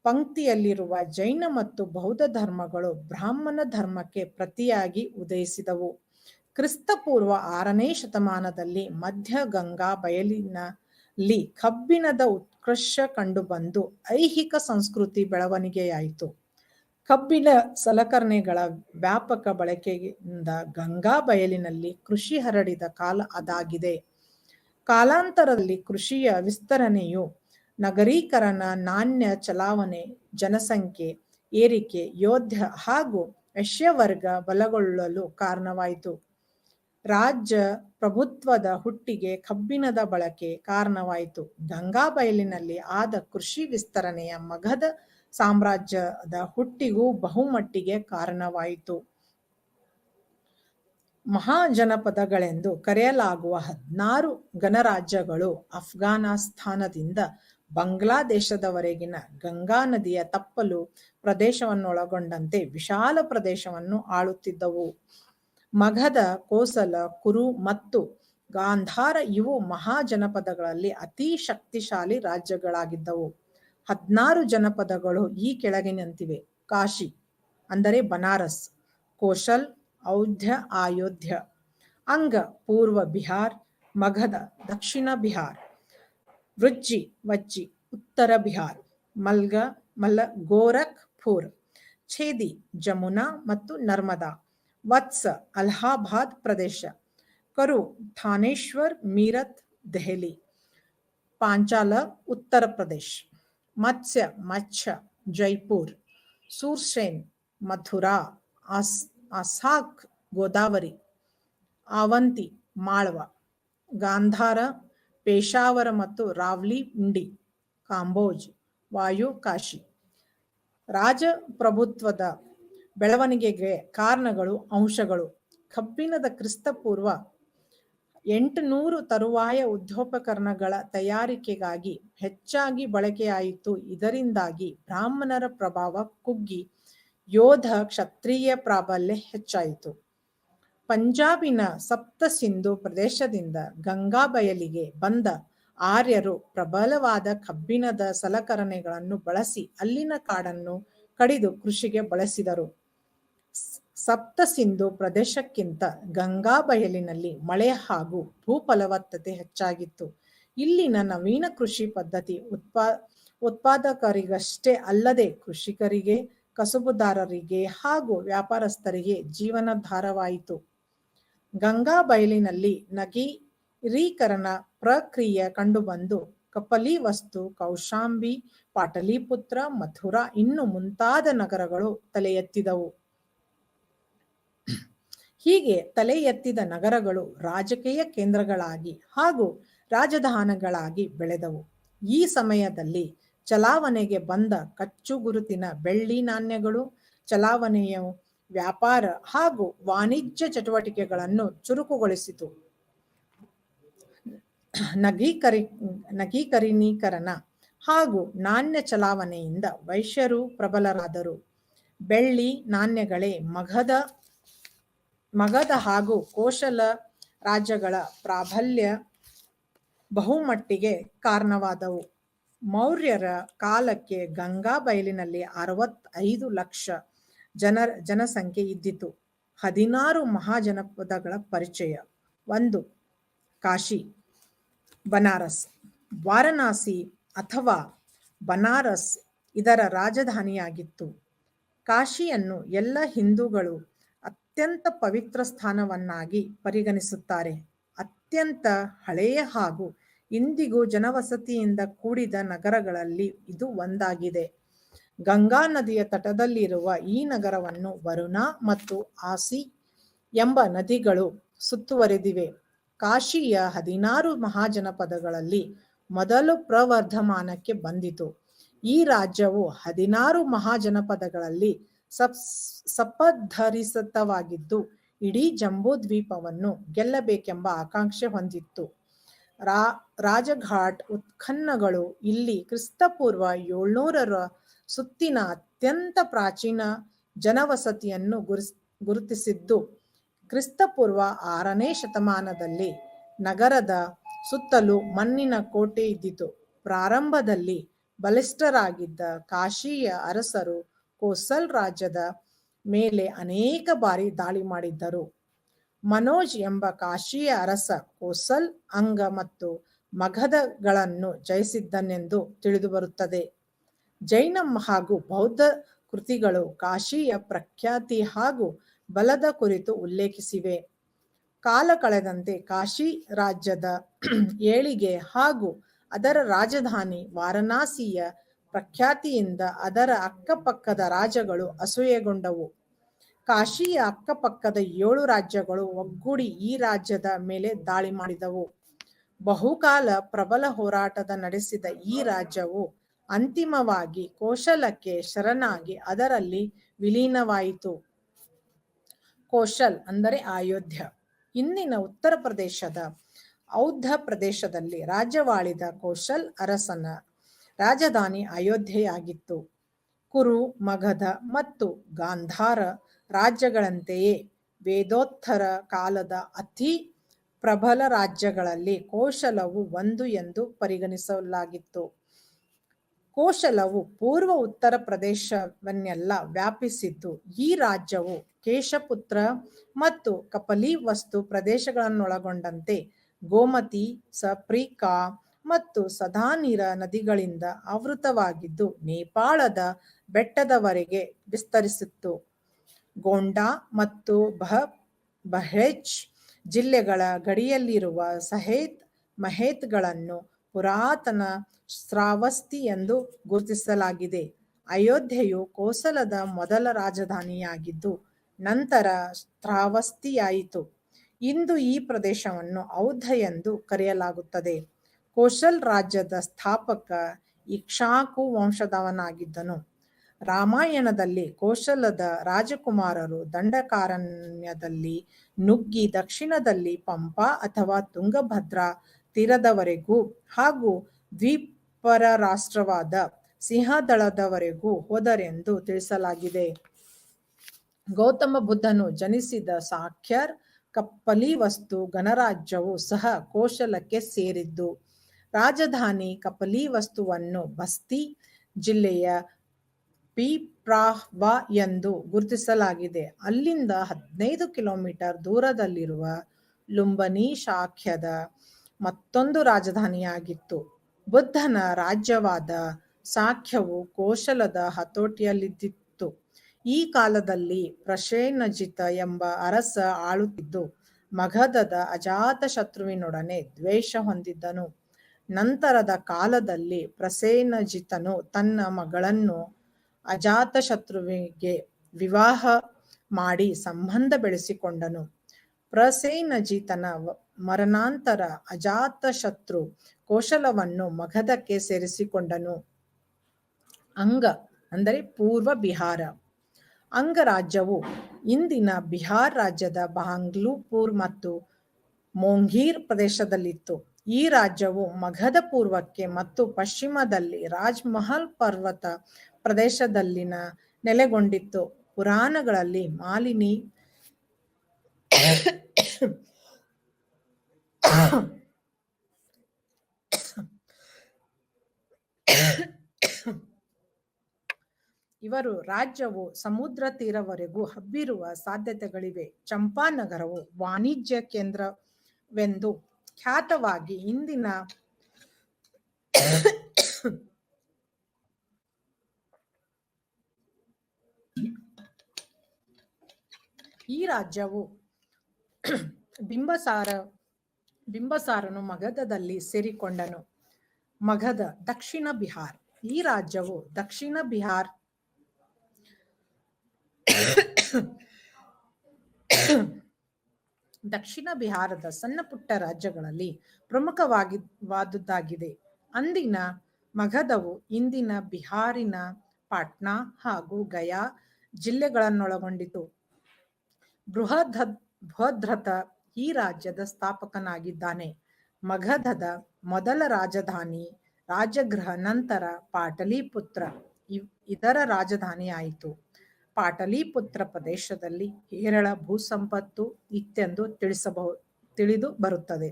ಪಂಕ್ತಿಯಲ್ಲಿರುವ ಜೈನ ಮತ್ತು ಬೌದ್ಧ ಧರ್ಮಗಳು ಬ್ರಾಹ್ಮಣ ಧರ್ಮಕ್ಕೆ ಪ್ರತಿಯಾಗಿ ಉದಯಿಸಿದವು. ಕ್ರಿಸ್ತಪೂರ್ವ 6ನೇ ಶತಮಾನದಲ್ಲಿ ಮಧ್ಯ ಗಂಗಾ ಬಯಲಿನಲ್ಲಿ ಕಬ್ಬಿಣದ ಉತ್ಕರ್ಷ ಕಂಡುಬಂದು ಐಹಿಕ ಸಂಸ್ಕೃತಿ ಬೆಳವಣಿಗೆಯಾಯಿತು. ಕಬ್ಬಿಣ ಸಲಕರಣೆಗಳ ವ್ಯಾಪಕ ಬಳಕೆಯಿಂದ ಗಂಗಾ ಬಯಲಿನಲ್ಲಿ ಕೃಷಿ ಹರಡಿದ ಕಾಲ ಅದಾಗಿದೆ. ಕಾಲಾಂತರದಲ್ಲಿ ಕೃಷಿಯ ವಿಸ್ತರಣೆಯು ನಗರೀಕರಣ, ನಾಣ್ಯ ಚಲಾವಣೆ, ಜನಸಂಖ್ಯೆ ಏರಿಕೆ, ಯೋಧ ಹಾಗೂ ವೇಶ್ಯವರ್ಗ ಬಲಗೊಳ್ಳಲು ಕಾರಣವಾಯಿತು. ರಾಜ್ಯ ಪ್ರಭುತ್ವದ ಹುಟ್ಟಿಗೆ ಕಬ್ಬಿಣದ ಬಳಕೆ ಕಾರಣವಾಯಿತು. ಗಂಗಾ ಬಯಲಿನಲ್ಲಿ ಆದ ಕೃಷಿ ವಿಸ್ತರಣೆಯ ಮಗಧ ಸಾಮ್ರಾಜ್ಯದ ಹುಟ್ಟಿಗೂ ಬಹುಮಟ್ಟಿಗೆ ಕಾರಣವಾಯಿತು. ಮಹಾಜನಪದಗಳೆಂದು ಕರೆಯಲಾಗುವ 16 ಗಣರಾಜ್ಯಗಳು ಅಫ್ಘಾನಿಸ್ತಾನದಿಂದ ಬಾಂಗ್ಲಾದೇಶದವರೆಗಿನ ಗಂಗಾ ನದಿಯ ತಪ್ಪಲು ಪ್ರದೇಶವನ್ನೊಳಗೊಂಡಂತೆ ವಿಶಾಲ ಪ್ರದೇಶವನ್ನು ಆಳುತ್ತಿದ್ದವು. ಮಗಧ, ಕೋಸಲ, ಕುರು ಮತ್ತು ಗಾಂಧಾರ ಇವು ಮಹಾಜನಪದಗಳಲ್ಲಿ ಅತಿ ಶಕ್ತಿಶಾಲಿ ರಾಜ್ಯಗಳಾಗಿದ್ದವು. 16 ಜನಪದಗಳು ಈ ಕೆಳಗಿನಂತಿವೆ. ಕಾಶಿ ಅಂದರೆ ಬನಾರಸ್, ಕೋಶಲ್, ಔಧ್ಯ, ಅಯೋಧ್ಯ, ಅಂಗ ಪೂರ್ವ ಬಿಹಾರ್, ಮಗಧ ದಕ್ಷಿಣ ಬಿಹಾರ್, ವೃಜ್ಜಿ ವಜ್ಜಿ ಉತ್ತರ ಬಿಹಾರ್, ಗೋರಖ್ಪುರ್, ಛೇದಿ ಜಮುನಾ ಮತ್ತು ನರ್ಮದಾ, ವತ್ಸ ಅಲಹಾಬಾದ್ ಪ್ರದೇಶ, ಕರು ಥಾನೇಶ್ವರ್, ಮೀರತ್, ದೆಹಲಿ, ಪಾಂಚಾಲ ಉತ್ತರ ಪ್ರದೇಶ್, ಮತ್ಸ್ಯ ಮಚ್ಛ ಜೈಪುರ್, ಸೂರ್ಸೇನ್ ಮಥುರಾ, ಅಸಾಕ್ ಗೋದಾವರಿ, ಅವಂತಿ ಮಾಳ್ವ, ಗಾಂಧಾರ ಪೇಶಾವರ ಮತ್ತು ರಾವಲಿಪಿಂಡಿ, ಕಾಂಬೋಜ್, ವಾಯು ಕಾಶಿ. ರಾಜಪ್ರಭುತ್ವದ ಬೆಳವಣಿಗೆಗೆ ಕಾರಣಗಳು, ಅಂಶಗಳು. ಕಬ್ಬಿಣದ ಕ್ರಿಸ್ತಪೂರ್ವ 800 ತರುವಾಯ ಉದ್ಯೋಪಕರಣಗಳ ತಯಾರಿಕೆಗಾಗಿ ಹೆಚ್ಚಾಗಿ ಬಳಕೆಯಾಯಿತು. ಇದರಿಂದಾಗಿ ಬ್ರಾಹ್ಮಣರ ಪ್ರಭಾವ ಕುಗ್ಗಿ ಯೋಧ ಕ್ಷತ್ರಿಯ ಪ್ರಾಬಲ್ಯ ಹೆಚ್ಚಾಯಿತು. ಪಂಜಾಬಿನ ಸಪ್ತ ಸಿಂಧು ಪ್ರದೇಶದಿಂದ ಗಂಗಾ ಬಯಲಿಗೆ ಬಂದ ಆರ್ಯರು ಪ್ರಬಲವಾದ ಕಬ್ಬಿಣದ ಸಲಕರಣೆಗಳನ್ನು ಬಳಸಿ ಅಲ್ಲಿನ ಕಾಡನ್ನು ಕಡಿದು ಕೃಷಿಗೆ ಬಳಸಿದರು. ಸಪ್ತ ಸಿಂಧು ಪ್ರದೇಶಕ್ಕಿಂತ ಗಂಗಾ ಬಯಲಿನಲ್ಲಿ ಮಳೆ ಹಾಗೂ ಭೂಫಲವತ್ತತೆ ಹೆಚ್ಚಾಗಿತ್ತು. ಇಲ್ಲಿನ ನವೀನ ಕೃಷಿ ಪದ್ಧತಿ ಉತ್ಪಾದಕರಿಗಷ್ಟೇ ಅಲ್ಲದೆ ಕೃಷಿಕರಿಗೆ, ಕಸುಬುದಾರರಿಗೆ ಹಾಗೂ ವ್ಯಾಪಾರಸ್ಥರಿಗೆ ಜೀವನಾಧಾರವಾಯಿತು. ಗಂಗಾ ಬಯಲಿನಲ್ಲಿ ನಗರೀಕರಣ ಪ್ರಕ್ರಿಯೆ ಕಂಡುಬಂದು ಕಪಲಿವಸ್ತು, ಕೌಶಾಂಬಿ, ಪಾಟಲಿಪುತ್ರ, ಮಥುರಾ ಇನ್ನು ಮುಂತಾದ ನಗರಗಳು ತಲೆ ಎತ್ತಿದವು. ಹೀಗೆ ತಲೆ ಎತ್ತಿದ ನಗರಗಳು ರಾಜಕೀಯ ಕೇಂದ್ರಗಳಾಗಿ ಹಾಗೂ ರಾಜಧಾನಿಗಳಾಗಿ ಬೆಳೆದವು. ಈ ಸಮಯದಲ್ಲಿ ಚಲಾವಣೆಗೆ ಬಂದ ಕಚ್ಚು ಗುರುತಿನ ಬೆಳ್ಳಿ ನಾಣ್ಯಗಳು ಚಲಾವಣೆಯ ವ್ಯಾಪಾರ ಹಾಗೂ ವಾಣಿಜ್ಯ ಚಟುವಟಿಕೆಗಳನ್ನು ಚುರುಕುಗೊಳಿಸಿತು. ನಗೀಕರಣೀಕರಣ ಹಾಗೂ ನಾಣ್ಯ ಚಲಾವಣೆಯಿಂದ ವೈಶ್ಯರು ಪ್ರಬಲರಾದರು. ಬೆಳ್ಳಿ ನಾಣ್ಯಗಳೇ ಮಗಧ ಹಾಗೂ ಕೋಶಲ ರಾಜ್ಯಗಳ ಪ್ರಾಬಲ್ಯ ಬಹುಮಟ್ಟಿಗೆ ಕಾರಣವಾದವು. ಮೌರ್ಯರ ಕಾಲಕ್ಕೆ ಗಂಗಾ ಬಯಲಿನಲ್ಲಿ 65 ಲಕ್ಷ ಜನಸಂಖ್ಯೆ ಇದ್ದಿತು. 16 ಮಹಾಜನಪದಗಳ ಪರಿಚಯ. 1. ಕಾಶಿ, ಬನಾರಸ್. ವಾರಣಾಸಿ ಅಥವಾ ಬನಾರಸ್ ಇದರ ರಾಜಧಾನಿಯಾಗಿತ್ತು. ಕಾಶಿಯನ್ನು ಎಲ್ಲ ಹಿಂದೂಗಳು ಅತ್ಯಂತ ಪವಿತ್ರ ಸ್ಥಾನವನ್ನಾಗಿ ಪರಿಗಣಿಸುತ್ತಾರೆ. ಅತ್ಯಂತ ಹಳೆಯ ಹಾಗೂ ಇಂದಿಗೂ ಜನವಸತಿಯಿಂದ ಕೂಡಿದ ನಗರಗಳಲ್ಲಿ ಇದು ಒಂದಾಗಿದೆ. ಗಂಗಾ ನದಿಯ ತಟದಲ್ಲಿರುವ ಈ ನಗರವನ್ನು ವರುಣಾ ಮತ್ತು ಆಸಿ ಎಂಬ ನದಿಗಳು ಸುತ್ತುವರೆದಿವೆ. ಕಾಶಿಯ 16 ಮಹಾಜನಪದಗಳಲ್ಲಿ ಮೊದಲು ಪ್ರವರ್ಧಮಾನಕ್ಕೆ ಬಂದಿತು. ಈ ರಾಜ್ಯವು 16 ಮಹಾಜನಪದಗಳಲ್ಲಿ ಸಪಧರಿಸಿತವಾಗಿದ್ದು ಇಡೀ ಜಂಬೂ ದ್ವೀಪವನ್ನು ಗೆಲ್ಲಬೇಕೆಂಬ ಆಕಾಂಕ್ಷೆ ಹೊಂದಿತ್ತು. ರಾಜಘಾಟ್ ಉತ್ಖನಗಳು ಇಲ್ಲಿ ಕ್ರಿಸ್ತಪೂರ್ವ 700ರ ಸುತ್ತಿನ ಅತ್ಯಂತ ಪ್ರಾಚೀನ ಜನವಸತಿಯನ್ನು ಗುರುತಿಸಿದ್ದು. ಕ್ರಿಸ್ತಪೂರ್ವ 6ನೇ ಶತಮಾನದಲ್ಲಿ ನಗರದ ಸುತ್ತಲೂ ಮಣ್ಣಿನ ಕೋಟೆ ಇದ್ದಿತು. ಪ್ರಾರಂಭದಲ್ಲಿ ಬಲಿಷ್ಠರಾಗಿದ್ದ ಕಾಶಿಯ ಅರಸರು ಕೋಸಲ್ ರಾಜ್ಯದ ಮೇಲೆ ಅನೇಕ ಬಾರಿ ದಾಳಿ ಮಾಡಿದ್ದರು. ಮನೋಜ್ ಎಂಬ ಕಾಶಿಯ ಅರಸ ಕೋಸಲ್, ಅಂಗ ಮತ್ತು ಮಗಧಗಳನ್ನು ಜಯಿಸಿದ್ದನೆಂದು ತಿಳಿದುಬರುತ್ತದೆ. ಜೈನ ಹಾಗೂ ಬೌದ್ಧ ಕೃತಿಗಳು ಕಾಶಿಯ ಪ್ರಖ್ಯಾತಿ ಹಾಗೂ ಬಲದ ಕುರಿತು ಉಲ್ಲೇಖಿಸಿವೆ. ಕಾಲ ಕಳೆದಂತೆ ಕಾಶಿ ರಾಜ್ಯದ ಏಳಿಗೆ ಹಾಗೂ ಅದರ ರಾಜಧಾನಿ ವಾರಣಾಸಿಯ ಪ್ರಖ್ಯಾತಿಯಿಂದ ಅದರ ಅಕ್ಕಪಕ್ಕದ ರಾಜ್ಯಗಳು ಅಸೂಯೆಗೊಂಡವು. ಕಾಶಿಯ ಅಕ್ಕಪಕ್ಕದ 7 ರಾಜ್ಯಗಳು ಒಗ್ಗೂಡಿ ಈ ರಾಜ್ಯದ ಮೇಲೆ ದಾಳಿ ಮಾಡಿದವು. ಬಹುಕಾಲ ಪ್ರಬಲ ಹೋರಾಟದ ನಡೆಸಿದ ಈ ರಾಜ್ಯವು ಅಂತಿಮವಾಗಿ ಕೋಶಲಕ್ಕೆ ಶರಣಾಗಿ ಅದರಲ್ಲಿ ವಿಲೀನವಾಯಿತು. ಕೋಶಲ್ ಅಂದರೆ ಅಯೋಧ್ಯ. ಇಂದಿನ ಉತ್ತರ ಪ್ರದೇಶದ ಔಧ ಪ್ರದೇಶದಲ್ಲಿ ರಾಜ್ಯವಾಳಿದ ಕೋಶಲ್ ಅರಸನ ರಾಜಧಾನಿ ಅಯೋಧ್ಯೆಯಾಗಿತ್ತು. ಕುರು, ಮಗಧ ಮತ್ತು ಗಾಂಧಾರ ರಾಜ್ಯಗಳಂತೆಯೇ ವೇದೋತ್ತರ ಕಾಲದ ಅತಿ ಪ್ರಬಲ ರಾಜ್ಯಗಳಲ್ಲಿ ಕೋಶಲವು ಒಂದು ಎಂದು ಪರಿಗಣಿಸಲಾಗಿತ್ತು. ಕೋಶಲವು ಪೂರ್ವ ಉತ್ತರ ಪ್ರದೇಶವನ್ನೆಲ್ಲ ವ್ಯಾಪಿಸಿದ್ದು, ಈ ರಾಜ್ಯವು ಕೇಶಪುತ್ರ ಮತ್ತು ಕಪಲಿವಸ್ತು ಪ್ರದೇಶಗಳನ್ನೊಳಗೊಂಡಂತೆ ಗೋಮತಿ, ಸಪ್ರಿಕಾ ಮತ್ತು ಸದಾನೀರ ನದಿಗಳಿಂದ ಆವೃತವಾಗಿದ್ದು ನೇಪಾಳದ ಬೆಟ್ಟದವರೆಗೆ ವಿಸ್ತರಿಸಿತ್ತು. ಗೋಂಡಾ ಮತ್ತು ಬಹ್ರೇಚ್ ಜಿಲ್ಲೆಗಳ ಗಡಿಯಲ್ಲಿರುವ ಸಹೇತ್ ಮಹೇತ್ಗಳನ್ನು ಪುರಾತನ ಶ್ರಾವಸ್ತಿ ಎಂದು ಗುರುತಿಸಲಾಗಿದೆ. ಅಯೋಧ್ಯೆಯು ಕೋಸಲದ ಮೊದಲ ರಾಜಧಾನಿಯಾಗಿದ್ದು ನಂತರ ಶ್ರಾವಸ್ತಿಯಾಯಿತು. ಇಂದು ಈ ಪ್ರದೇಶವನ್ನು ಔಧ ಎಂದು ಕರೆಯಲಾಗುತ್ತದೆ. ಕೋಶಲ್ ರಾಜ್ಯದ ಸ್ಥಾಪಕ ಇಕ್ಷ್ವಾಕು ವಂಶದವನಾಗಿದ್ದನು. ರಾಮಾಯಣದಲ್ಲಿ ಕೋಶಲದ ರಾಜಕುಮಾರರು ದಂಡಕಾರಣ್ಯದಲ್ಲಿ ನುಗ್ಗಿ ದಕ್ಷಿಣದಲ್ಲಿ ಪಂಪಾ ಅಥವಾ ತುಂಗಭದ್ರಾ ತೀರದವರೆಗೂ ಹಾಗೂ ದ್ವೀಪರ ರಾಷ್ಟ್ರವಾದ ಸಿಂಹದಳದವರೆಗೂ ಹೋದರೆಂದು ತಿಳಿಸಲಾಗಿದೆ. ಗೌತಮ ಬುದ್ಧನು ಜನಿಸಿದ ಸಾಕ್ಯರ್ ಕಪಲಿವಸ್ತು ಗಣರಾಜ್ಯವು ಸಹ ಕೋಶಲಕ್ಕೆ ಸೇರಿದ್ದು. ರಾಜಧಾನಿ ಕಪಲಿವಸ್ತುವನ್ನು ಬಸ್ತಿ ಜಿಲ್ಲೆಯ ಪಿಪ್ರಾವಾ ಎಂದು ಗುರುತಿಸಲಾಗಿದೆ. ಅಲ್ಲಿಂದ 15 ಕಿಲೋಮೀಟರ್ ದೂರದಲ್ಲಿರುವ ಲುಂಬನಿ ಶಾಕ್ಯದ ಮತ್ತೊಂದು ರಾಜಧಾನಿಯಾಗಿತ್ತು. ಬುದ್ಧನ ರಾಜ್ಯವಾದ ಸಾಕ್ಯವು ಕೋಶಲದ ಹತೋಟಿಯಲ್ಲಿದ್ದಿತು. ಈ ಕಾಲದಲ್ಲಿ ಪ್ರಸೇನಜಿತ ಎಂಬ ಅರಸ ಆಳುತ್ತಿದ್ದು ಮಗಧದ ಅಜಾತಶತ್ರುವಿನೊಡನೆ ದ್ವೇಷ ಹೊಂದಿದ್ದನು. ನಂತರದ ಕಾಲದಲ್ಲಿ ಪ್ರಸೇನಜಿತನು ತನ್ನ ಮಗಳನ್ನು ಅಜಾತಶತ್ರುವಿಗೆ ವಿವಾಹ ಮಾಡಿ ಸಂಬಂಧ ಬೆಳೆಸಿಕೊಂಡನು. ಪ್ರಸೇನಜಿತನ ಮರಣಾಂತರ ಅಜಾತಶತ್ರು ಕೋಶಲವನ್ನು ಮಗಧಕ್ಕೆ ಸೇರಿಸಿಕೊಂಡನು. ಅಂಗ ಅಂದರೆ ಪೂರ್ವ ಬಿಹಾರ. ಅಂಗರಾಜ್ಯವು ಇಂದಿನ ಬಿಹಾರ್ ರಾಜ್ಯದ ಬಾಗ್ಲುಪುರ್ ಮತ್ತು ಮೊಂಘೀರ್ ಪ್ರದೇಶದಲ್ಲಿತ್ತು. ಈ ರಾಜ್ಯವು ಮಗಧ ಪೂರ್ವಕ್ಕೆ ಮತ್ತು ಪಶ್ಚಿಮದಲ್ಲಿ ರಾಜ್ಮಹಲ್ ಪರ್ವತ ಪ್ರದೇಶದಲ್ಲಿನ ನೆಲೆಗೊಂಡಿತ್ತು. ಪುರಾಣಗಳಲ್ಲಿ ಮಾಲಿನಿ ಇವರು ರಾಜ್ಯವು ಸಮುದ್ರ ತೀರವರೆಗೂ ಹಬ್ಬಿರುವ ಸಾಧ್ಯತೆಗಳಿವೆ. ಚಂಪಾನಗರವು ವಾಣಿಜ್ಯ ಕೇಂದ್ರವೆಂದು ಖ್ಯಾತವಾಗಿ ಇಂದಿನ ಈ ರಾಜ್ಯವು ಬಿಂಬಸಾರನು ಮಗಧದಲ್ಲಿ ಸೇರಿಕೊಂಡನು. ಮಗಧ ದಕ್ಷಿಣ ಬಿಹಾರ್. ಈ ರಾಜ್ಯವು ದಕ್ಷಿಣ ಬಿಹಾರದ ಸಣ್ಣ ಪುಟ್ಟ ರಾಜ್ಯಗಳಲ್ಲಿ ಪ್ರಮುಖವಾದುದಾಗಿದೆ. ಅಂದಿನ ಮಗಧವು ಇಂದಿನ ಬಿಹಾರಿನ ಪಾಟ್ನಾ ಹಾಗೂ ಗಯಾ ಜಿಲ್ಲೆಗಳನ್ನೊಳಗೊಂಡಿತು. ಬೃಹದ್ರಥ ಈ ರಾಜ್ಯದ ಸ್ಥಾಪಕನಾಗಿದ್ದಾನೆ. ಮಗಧದ ಮೊದಲ ರಾಜಧಾನಿ ರಾಜಗೃಹ ನಂತರ ಪಾಟಲಿಪುತ್ರ ಇದರ ರಾಜಧಾನಿಯಾಯಿತು. ಪಾಟಲಿಪುತ್ರ ಪ್ರದೇಶದಲ್ಲಿ ಹೇರಳ ಭೂಸಂಪತ್ತು ಇತ್ತೆಂದು ತಿಳಿದು ಬರುತ್ತದೆ.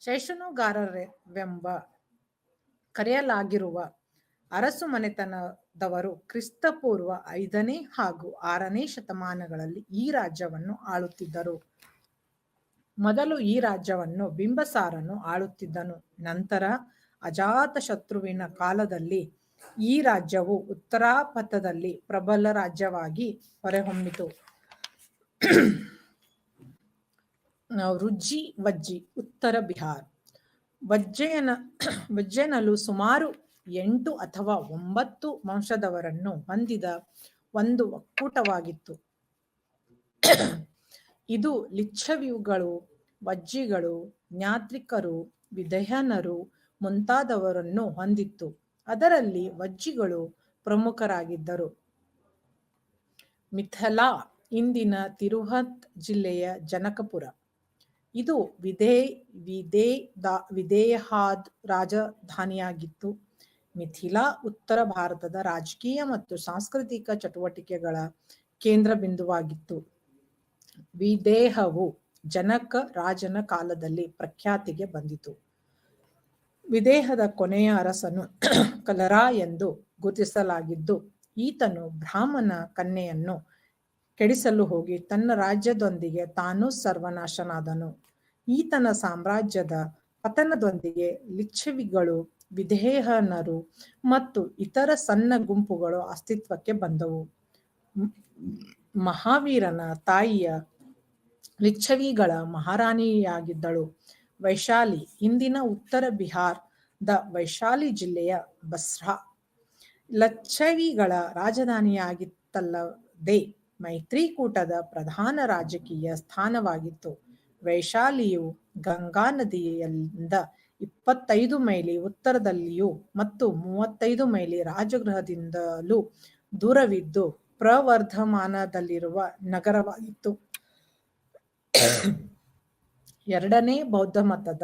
ಶೈಶನುಗಾರರೆಂಬ ಕರೆಯಲಾಗಿರುವ ಅರಸು ಮನೆತನದವರು ಕ್ರಿಸ್ತಪೂರ್ವ 5ನೇ ಹಾಗೂ 6ನೇ ಶತಮಾನಗಳಲ್ಲಿ ಈ ರಾಜ್ಯವನ್ನು ಆಳುತ್ತಿದ್ದರು. ಮೊದಲು ಈ ರಾಜ್ಯವನ್ನು ಬಿಂಬಸಾರನು ಆಳುತ್ತಿದ್ದನು. ನಂತರ ಅಜಾತಶತ್ರುವಿನ ಕಾಲದಲ್ಲಿ ಈ ರಾಜ್ಯವು ಉತ್ತರಾಪಥದಲ್ಲಿ ಪ್ರಬಲ ರಾಜ್ಯವಾಗಿ ಹೊರಹೊಮ್ಮಿತು. ವಜ್ಜಿ ಉತ್ತರ ಬಿಹಾರ್. ವಜ್ಜೆನಲು ಸುಮಾರು 8 ಅಥವಾ 9 ವಂಶದವರನ್ನು ಹೊಂದಿದ ಒಂದು ಒಕ್ಕೂಟವಾಗಿತ್ತು. ಇದು ಲಿಚ್ಛವಿಗಳು, ವಜ್ಜಿಗಳು, ಜ್ಞಾತ್ರಿಕರು, ವಿದಯನರು ಮುಂತಾದವರನ್ನು ಹೊಂದಿತ್ತು. ಅದರಲ್ಲಿ ವಜ್ಜಿಗಳು ಪ್ರಮುಖರಾಗಿದ್ದರು. ಮಿಥಿಲಾ ಇಂದಿನ ತಿರುಹತ್ ಜಿಲ್ಲೆಯ ಜನಕಪುರ. ಇದು ವಿದೇಹಾದ್ ರಾಜಧಾನಿಯಾಗಿತ್ತು. ಮಿಥಿಲಾ ಉತ್ತರ ಭಾರತದ ರಾಜಕೀಯ ಮತ್ತು ಸಾಂಸ್ಕೃತಿಕ ಚಟುವಟಿಕೆಗಳ ಕೇಂದ್ರ ಬಿಂದುವಾಗಿತ್ತು. ವಿದೇಹವು ಜನಕ ರಾಜನ ಕಾಲದಲ್ಲಿ ಪ್ರಖ್ಯಾತಿಗೆ ಬಂದಿತು. ವಿದೇಹದ ಕೊನೆಯ ಅರಸನು ಕಲರ ಎಂದು ಗುರುತಿಸಲಾಗಿದ್ದು, ಈತನು ಬ್ರಾಹ್ಮಣ ಕನ್ಯೆಯನ್ನು ಕೆಡಿಸಲು ಹೋಗಿ ತನ್ನ ರಾಜ್ಯದೊಂದಿಗೆ ತಾನೂ ಸರ್ವನಾಶನಾದನು. ಈತನ ಸಾಮ್ರಾಜ್ಯದ ಪತನದೊಂದಿಗೆ ಲಿಚ್ಛವಿಗಳು, ವಿದೇಹನರು ಮತ್ತು ಇತರ ಸಣ್ಣ ಗುಂಪುಗಳು ಅಸ್ತಿತ್ವಕ್ಕೆ ಬಂದವು. ಮಹಾವೀರನ ತಾಯಿಯ ಲಿಚ್ಛವಿಗಳ ಮಹಾರಾಣಿಯಾಗಿದ್ದಳು ವೈಶಾಲಿ. ಇಂದಿನ ಉತ್ತರ ಬಿಹಾರದ ವೈಶಾಲಿ ಜಿಲ್ಲೆಯ ಬಸ್ರಾ ಲಿಚ್ಛವಿಗಳ ರಾಜಧಾನಿಯಾಗಿತ್ತಲ್ಲದೆ ಮೈತ್ರಿಕೂಟದ ಪ್ರಧಾನ ರಾಜಕೀಯ ಸ್ಥಾನವಾಗಿತ್ತು. ವೈಶಾಲಿಯು ಗಂಗಾ ನದಿಯಿಂದ 25 ಮೈಲಿ ಉತ್ತರದಲ್ಲಿಯೂ ಮತ್ತು 35 ಮೈಲಿ ರಾಜಗೃಹದಿಂದಲೂ ದೂರವಿದ್ದು ಪ್ರವರ್ಧಮಾನದಲ್ಲಿರುವ ನಗರವಾಗಿತ್ತು. ಎರಡನೇ ಬೌದ್ಧ ಮತದ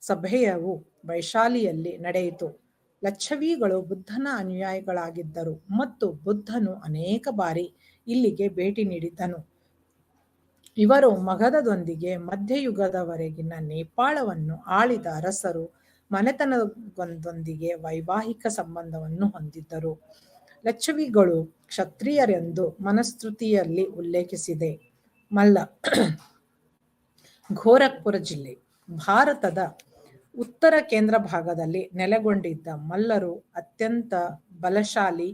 ಸಭೆಯು ವೈಶಾಲಿಯಲ್ಲಿ ನಡೆಯಿತು. ಲಿಚ್ಛವಿಗಳು ಬುದ್ಧನ ಅನುಯಾಯಿಗಳಾಗಿದ್ದರು ಮತ್ತು ಬುದ್ಧನು ಅನೇಕ ಬಾರಿ ಇಲ್ಲಿಗೆ ಭೇಟಿ ನೀಡಿದ್ದನು. ಇವರು ಮಗಧದೊಂದಿಗೆ ಮಧ್ಯಯುಗದವರೆಗಿನ ನೇಪಾಳವನ್ನು ಆಳಿದ ಅರಸರು ಮನೆತನದೊಂದಿಗೆ ವೈವಾಹಿಕ ಸಂಬಂಧವನ್ನು ಹೊಂದಿದ್ದರು. ಲಿಚ್ಛವಿಗಳು ಕ್ಷತ್ರಿಯರೆಂದು ಮನುಸ್ಮೃತಿಯಲ್ಲಿ ಉಲ್ಲೇಖಿಸಿದೆ. ಮಲ್ಲ ಗೋರಖ್ಪುರ ಜಿಲ್ಲೆ ಭಾರತದ ಉತ್ತರ ಕೇಂದ್ರ ಭಾಗದಲ್ಲಿ ನೆಲೆಗೊಂಡಿದ್ದ ಮಲ್ಲರು ಅತ್ಯಂತ ಬಲಶಾಲಿ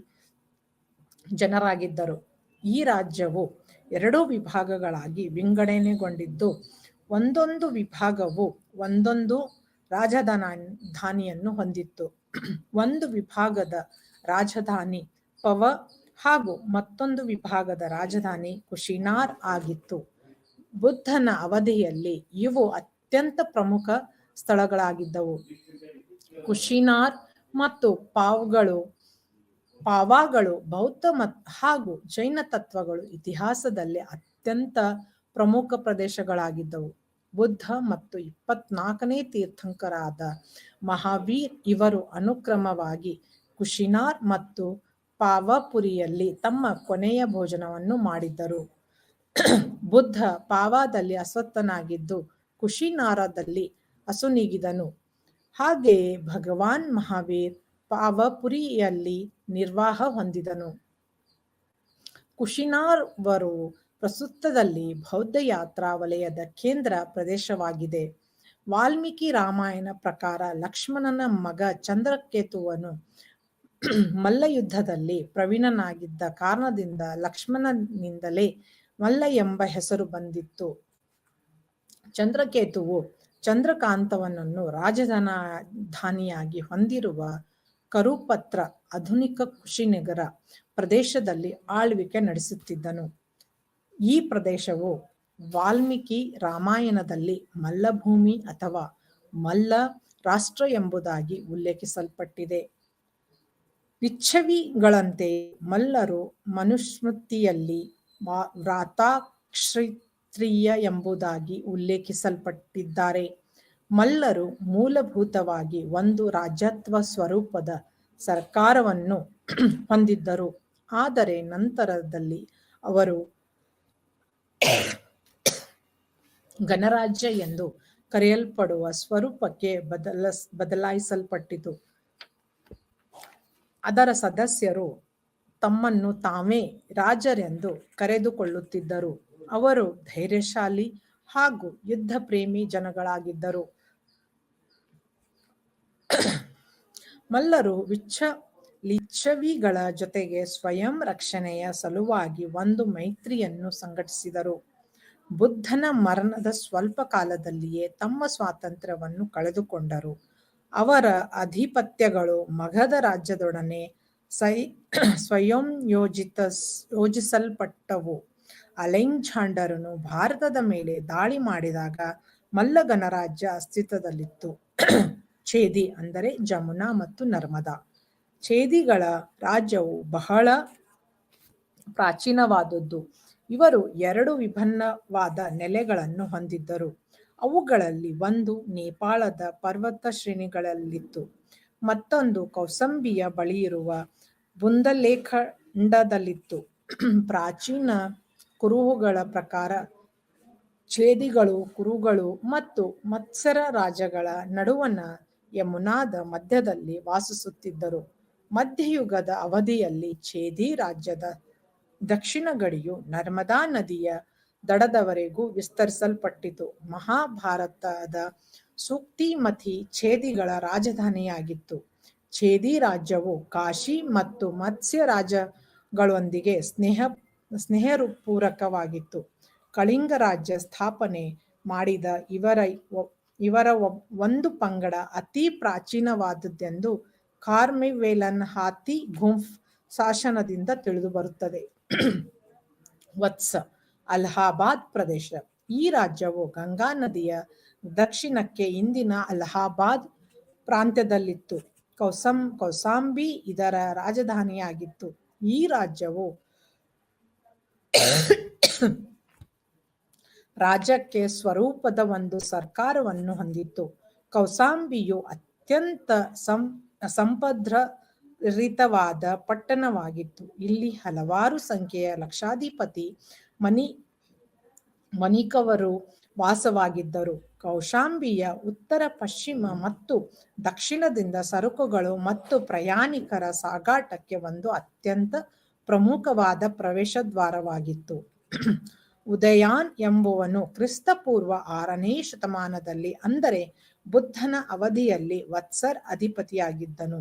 ಜನರಾಗಿದ್ದರು. ಈ ರಾಜ್ಯವು 2 ವಿಭಾಗಗಳಾಗಿ ವಿಂಗಡಣೆಗೊಂಡಿದ್ದು, ಒಂದೊಂದು ವಿಭಾಗವು ಒಂದೊಂದು ರಾಜಧಾನಿಯನ್ನು ಹೊಂದಿತ್ತು. ಒಂದು ವಿಭಾಗದ ರಾಜಧಾನಿ ಪವ ಹಾಗೂ ಮತ್ತೊಂದು ವಿಭಾಗದ ರಾಜಧಾನಿ ಕುಶಿನಾರ್ ಆಗಿತ್ತು. ಬುದ್ಧನ ಅವಧಿಯಲ್ಲಿ ಇವು ಅತ್ಯಂತ ಪ್ರಮುಖ ಸ್ಥಳಗಳಾಗಿದ್ದವು. ಕುಶಿನಾರ್ ಮತ್ತು ಪಾವಾಗಳು ಬೌದ್ಧ ಹಾಗೂ ಜೈನ ತತ್ವಗಳು ಇತಿಹಾಸದಲ್ಲಿ ಅತ್ಯಂತ ಪ್ರಮುಖ ಪ್ರದೇಶಗಳಾಗಿದ್ದವು. ಬುದ್ಧ ಮತ್ತು 24ನೇ ತೀರ್ಥಂಕರಾದ ಮಹಾವೀರ್ ಇವರು ಅನುಕ್ರಮವಾಗಿ ಕುಶಿನಾರ್ ಮತ್ತು ಪಾವಪುರಿಯಲ್ಲಿ ತಮ್ಮ ಕೊನೆಯ ಭೋಜನವನ್ನು ಮಾಡಿದ್ದರು. ಬುದ್ಧ ಪಾವಾದಲ್ಲಿ ಅಸ್ವಸ್ಥನಾಗಿದ್ದು ಕುಶಿನಾರದಲ್ಲಿ ಅಸುನೀಗಿದನು. ಹಾಗೆಯೇ ಭಗವಾನ್ ಮಹಾವೀರ್ ಪಾವಪುರಿಯಲ್ಲಿ ನಿರ್ವಾಹ ಹೊಂದಿದನು. ಕುಶಿನಾರವು ಪ್ರಸ್ತುತದಲ್ಲಿ ಬೌದ್ಧ ಯಾತ್ರಾ ವಲಯದ ಕೇಂದ್ರ ಪ್ರದೇಶವಾಗಿದೆ. ವಾಲ್ಮೀಕಿ ರಾಮಾಯಣ ಪ್ರಕಾರ ಲಕ್ಷ್ಮಣನ ಮಗ ಚಂದ್ರಕೇತುವನು ಮಲ್ಲಯುದ್ಧದಲ್ಲಿ ಪ್ರವೀಣನಾಗಿದ್ದ ಕಾರಣದಿಂದ ಲಕ್ಷ್ಮಣನಿಂದಲೇ ಮಲ್ಲ ಎಂಬ ಹೆಸರು ಬಂದಿತ್ತು. ಚಂದ್ರಕೇತುವು ಚಂದ್ರಕಾಂತವನ್ನು ರಾಜಧಾನಿಯಾಗಿ ಹೊಂದಿರುವ ಕರುಪತ್ರ ಆಧುನಿಕ ಕುಶಿನಗರ ಪ್ರದೇಶದಲ್ಲಿ ಆಳ್ವಿಕೆ ನಡೆಸುತ್ತಿದ್ದನು. ಈ ಪ್ರದೇಶವು ವಾಲ್ಮೀಕಿ ರಾಮಾಯಣದಲ್ಲಿ ಮಲ್ಲಭೂಮಿ ಅಥವಾ ಮಲ್ಲ ರಾಷ್ಟ್ರ ಎಂಬುದಾಗಿ ಉಲ್ಲೇಖಿಸಲ್ಪಟ್ಟಿದೆ. ಲಿಚ್ಛವಿಗಳಂತೆ ಮಲ್ಲರು ಮನುಸ್ಮೃತಿಯಲ್ಲಿ ವ್ರಾತಕ್ಷತ್ರಿಯ ಎಂಬುದಾಗಿ ಉಲ್ಲೇಖಿಸಲ್ಪಟ್ಟಿದ್ದಾರೆ. ಮಲ್ಲರು ಮೂಲಭೂತವಾಗಿ ಒಂದು ರಾಜ್ಯತ್ವ ಸ್ವರೂಪದ ಸರ್ಕಾರವನ್ನು ಹೊಂದಿದ್ದರು, ಆದರೆ ನಂತರದಲ್ಲಿ ಅವರು ಗಣರಾಜ್ಯ ಎಂದು ಕರೆಯಲ್ಪಡುವ ಸ್ವರೂಪಕ್ಕೆ ಬದಲಾಯಿಸಲ್ಪಟ್ಟಿತು. ಅದರ ಸದಸ್ಯರು ತಮ್ಮನ್ನು ತಾವೇ ರಾಜರೆಂದು ಕರೆದುಕೊಳ್ಳುತ್ತಿದ್ದರು. ಅವರು ಧೈರ್ಯಶಾಲಿ ಹಾಗೂ ಯುದ್ಧ ಪ್ರೇಮಿ ಜನಗಳಾಗಿದ್ದರು. ಮಲ್ಲರು ಲಿಚ್ಛವಿಗಳ ಜೊತೆಗೆ ಸ್ವಯಂ ರಕ್ಷಣೆಯ ಸಲುವಾಗಿ ಒಂದು ಮೈತ್ರಿಯನ್ನು ಸಂಘಟಿಸಿದರು. ಬುದ್ಧನ ಮರಣದ ಸ್ವಲ್ಪ ಕಾಲದಲ್ಲಿಯೇ ತಮ್ಮ ಸ್ವಾತಂತ್ರ್ಯವನ್ನು ಕಳೆದುಕೊಂಡರು. ಅವರ ಅಧಿಪತ್ಯಗಳು ಮಗಧ ರಾಜ್ಯದೊಡನೆ ಯೋಜಿಸಲ್ಪಟ್ಟವು. ಅಲೆಕ್ಸಾಂಡರನು ಭಾರತದ ಮೇಲೆ ದಾಳಿ ಮಾಡಿದಾಗ ಮಲ್ಲ ಗಣರಾಜ್ಯ ಅಸ್ತಿತ್ವದಲ್ಲಿತ್ತು. ಛೇದಿ ಅಂದರೆ ಜಮುನಾ ಮತ್ತು ನರ್ಮದಾ ಛೇದಿಗಳ ರಾಜ್ಯವು ಬಹಳ ಪ್ರಾಚೀನವಾದದ್ದು. ಇವರು 2 ವಿಭಿನ್ನವಾದ ನೆಲೆಗಳನ್ನು ಹೊಂದಿದ್ದರು. ಅವುಗಳಲ್ಲಿ ಒಂದು ನೇಪಾಳದ ಪರ್ವತ ಶ್ರೇಣಿಗಳಲ್ಲಿತ್ತು. ಮತ್ತೊಂದು ಕೌಸಂಬಿಯ ಬಳಿಯಿರುವ ಬುಂದಲೇಖಂಡದಲ್ಲಿತ್ತು. ಪ್ರಾಚೀನ ಕುರುಹುಗಳ ಪ್ರಕಾರ ಛೇದಿಗಳು ಕುರುಗಳು ಮತ್ತು ಮತ್ಸರ ರಾಜ್ಯಗಳ ನಡುವಣ ಯಮುನಾದ ಮಧ್ಯದಲ್ಲಿ ವಾಸಿಸುತ್ತಿದ್ದರು. ಮಧ್ಯಯುಗದ ಅವಧಿಯಲ್ಲಿ ಛೇದಿ ರಾಜ್ಯದ ದಕ್ಷಿಣ ಗಡಿಯು ನರ್ಮದಾ ನದಿಯ ದಡದವರೆಗೂ ವಿಸ್ತರಿಸಲ್ಪಟ್ಟಿತು. ಮಹಾಭಾರತದ ಸೂಕ್ತಿಮತಿ ಛೇದಿಗಳ ರಾಜಧಾನಿಯಾಗಿತ್ತು. ಛೇದಿ ರಾಜ್ಯವು ಕಾಶಿ ಮತ್ತು ಮತ್ಸ್ಯ ರಾಜ್ಯಗಳೊಂದಿಗೆ ಸ್ನೇಹಪೂರ್ವಕವಾಗಿತ್ತು. ಕಳಿಂಗ ರಾಜ್ಯ ಸ್ಥಾಪನೆ ಮಾಡಿದ ಇವರ ಒಂದು ಪಂಗಡ ಅತಿ ಪ್ರಾಚೀನವಾದುದೆಂದು ಕಾರ್ಮೆವೇಲನ್ ಹಾತಿ ಗುಂಫ್ ಶಾಸನದಿಂದ ತಿಳಿದುಬರುತ್ತದೆ. ವತ್ಸ ಅಲಹಾಬಾದ್ ಪ್ರದೇಶ. ಈ ರಾಜ್ಯವು ಗಂಗಾ ನದಿಯ ದಕ್ಷಿಣಕ್ಕೆ ಇಂದಿನ ಅಲಹಾಬಾದ್ ಪ್ರಾಂತ್ಯದಲ್ಲಿತ್ತು. ಕೌಸಾಂಬಿ ಇದರ ರಾಜಧಾನಿಯಾಗಿತ್ತು. ಈ ರಾಜ್ಯವು ರಾಜ್ಯಕ್ಕೆ ಸ್ವರೂಪದ ಒಂದು ಸರ್ಕಾರವನ್ನು ಹೊಂದಿತ್ತು. ಕೌಸಾಂಬಿಯು ಅತ್ಯಂತ ಸಂಪದ್ಭರಿತವಾದ ಪಟ್ಟಣವಾಗಿತ್ತು. ಇಲ್ಲಿ ಹಲವಾರು ಸಂಖ್ಯೆಯ ಲಕ್ಷಾಧಿಪತಿ ವಣಿಕರು ವಾಸವಾಗಿದ್ದರು. ಕೌಶಾಂಬಿಯ ಉತ್ತರ, ಪಶ್ಚಿಮ ಮತ್ತು ದಕ್ಷಿಣದಿಂದ ಸರಕುಗಳು ಮತ್ತು ಪ್ರಯಾಣಿಕರ ಸಾಗಾಟಕ್ಕೆ ಒಂದು ಅತ್ಯಂತ ಪ್ರಮುಖವಾದ ಪ್ರವೇಶ ದ್ವಾರವಾಗಿತ್ತು. ಉದಯಾನ್ ಎಂಬುವನು ಕ್ರಿಸ್ತಪೂರ್ವ 6ನೇ ಶತಮಾನದಲ್ಲಿ, ಅಂದರೆ ಬುದ್ಧನ ಅವಧಿಯಲ್ಲಿ ವತ್ಸರ್ ಅಧಿಪತಿಯಾಗಿದ್ದನು.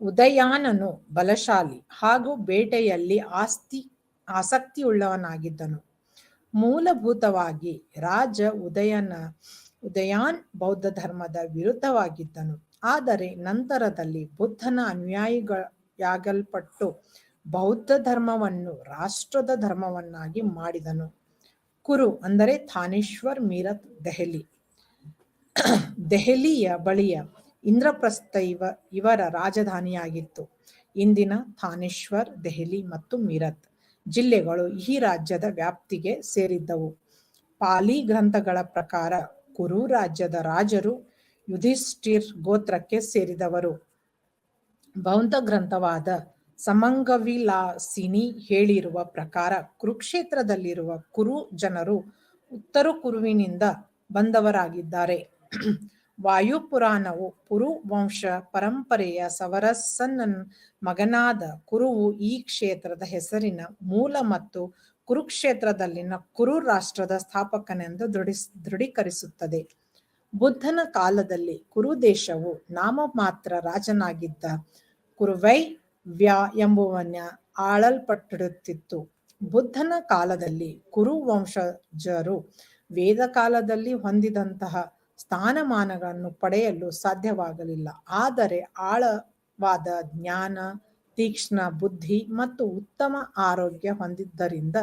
ಉದಯಾನನು ಬಲಶಾಲಿ ಹಾಗೂ ಬೇಟೆಯಲ್ಲಿ ಆಸಕ್ತಿಯುಳ್ಳವನಾಗಿದ್ದನು. ಮೂಲಭೂತವಾಗಿ ರಾಜ ಉದಯಾನ್ ಬೌದ್ಧ ಧರ್ಮದ ವಿರುದ್ಧವಾಗಿದ್ದನು. ಆದರೆ ನಂತರದಲ್ಲಿ ಬುದ್ಧನ ಅನುಯಾಯಿಯಾಗಲ್ಪಟ್ಟು ಬೌದ್ಧ ಧರ್ಮವನ್ನು ರಾಷ್ಟ್ರದ ಧರ್ಮವನ್ನಾಗಿ ಮಾಡಿದನು. ಕುರು ಅಂದರೆ ಥಾನೇಶ್ವರ್, ಮೀರತ್, ದೆಹಲಿ. ದೆಹಲಿಯ ಬಳಿಯ ಇಂದ್ರಪ್ರಸ್ಥ ಇವರ ರಾಜಧಾನಿಯಾಗಿತ್ತು. ಇಂದಿನ ಥಾನೇಶ್ವರ್, ದೆಹಲಿ ಮತ್ತು ಮೀರತ್ ಜಿಲ್ಲೆಗಳು ಈ ರಾಜ್ಯದ ವ್ಯಾಪ್ತಿಗೆ ಸೇರಿದ್ದವು. ಪಾಲಿ ಗ್ರಂಥಗಳ ಪ್ರಕಾರ ಕುರು ರಾಜ್ಯದ ರಾಜರು ಯುಧಿಷ್ಠಿರ್ ಗೋತ್ರಕ್ಕೆ ಸೇರಿದವರು. ಬೌದ್ಧ ಗ್ರಂಥವಾದ ಸಮಂಗವಿಲಾಸಿನಿ ಹೇಳಿರುವ ಪ್ರಕಾರ ಕುರುಕ್ಷೇತ್ರದಲ್ಲಿರುವ ಕುರು ಜನರು ಉತ್ತರ ಕುರುವಿನಿಂದ ಬಂದವರಾಗಿದ್ದಾರೆ. ವಾಯುಪುರಾಣವು ಪುರು ವಂಶ ಪರಂಪರೆಯ ಸವರಸನ ಮಗನಾದ ಕುರುವು ಈ ಕ್ಷೇತ್ರದ ಹೆಸರಿನ ಮೂಲ ಮತ್ತು ಕುರುಕ್ಷೇತ್ರದಲ್ಲಿನ ಕುರು ರಾಷ್ಟ್ರದ ಸ್ಥಾಪಕನೆಂದು ದೃಢೀಕರಿಸುತ್ತದೆ. ಬುದ್ಧನ ಕಾಲದಲ್ಲಿ ಕುರು ದೇಶವು ನಾಮಮಾತ್ರ ರಾಜನಾಗಿದ್ದ ಕುರುವೈ ವ್ಯಾ ಎಂಬುವನ ಆಳಲ್ಪಟ್ಟಿರುತ್ತಿತ್ತು. ಬುದ್ಧನ ಕಾಲದಲ್ಲಿ ಕುರು ವಂಶಜರು ವೇದ ಕಾಲದಲ್ಲಿ ಹೊಂದಿದಂತಹ ಸ್ಥಾನಮಾನಗಳನ್ನು ಪಡೆಯಲು ಸಾಧ್ಯವಾಗಲಿಲ್ಲ. ಆದರೆ ಆಳವಾದ ಜ್ಞಾನ, ತೀಕ್ಷ್ಣ ಬುದ್ಧಿ ಮತ್ತು ಉತ್ತಮ ಆರೋಗ್ಯ ಹೊಂದಿದ್ದರಿಂದ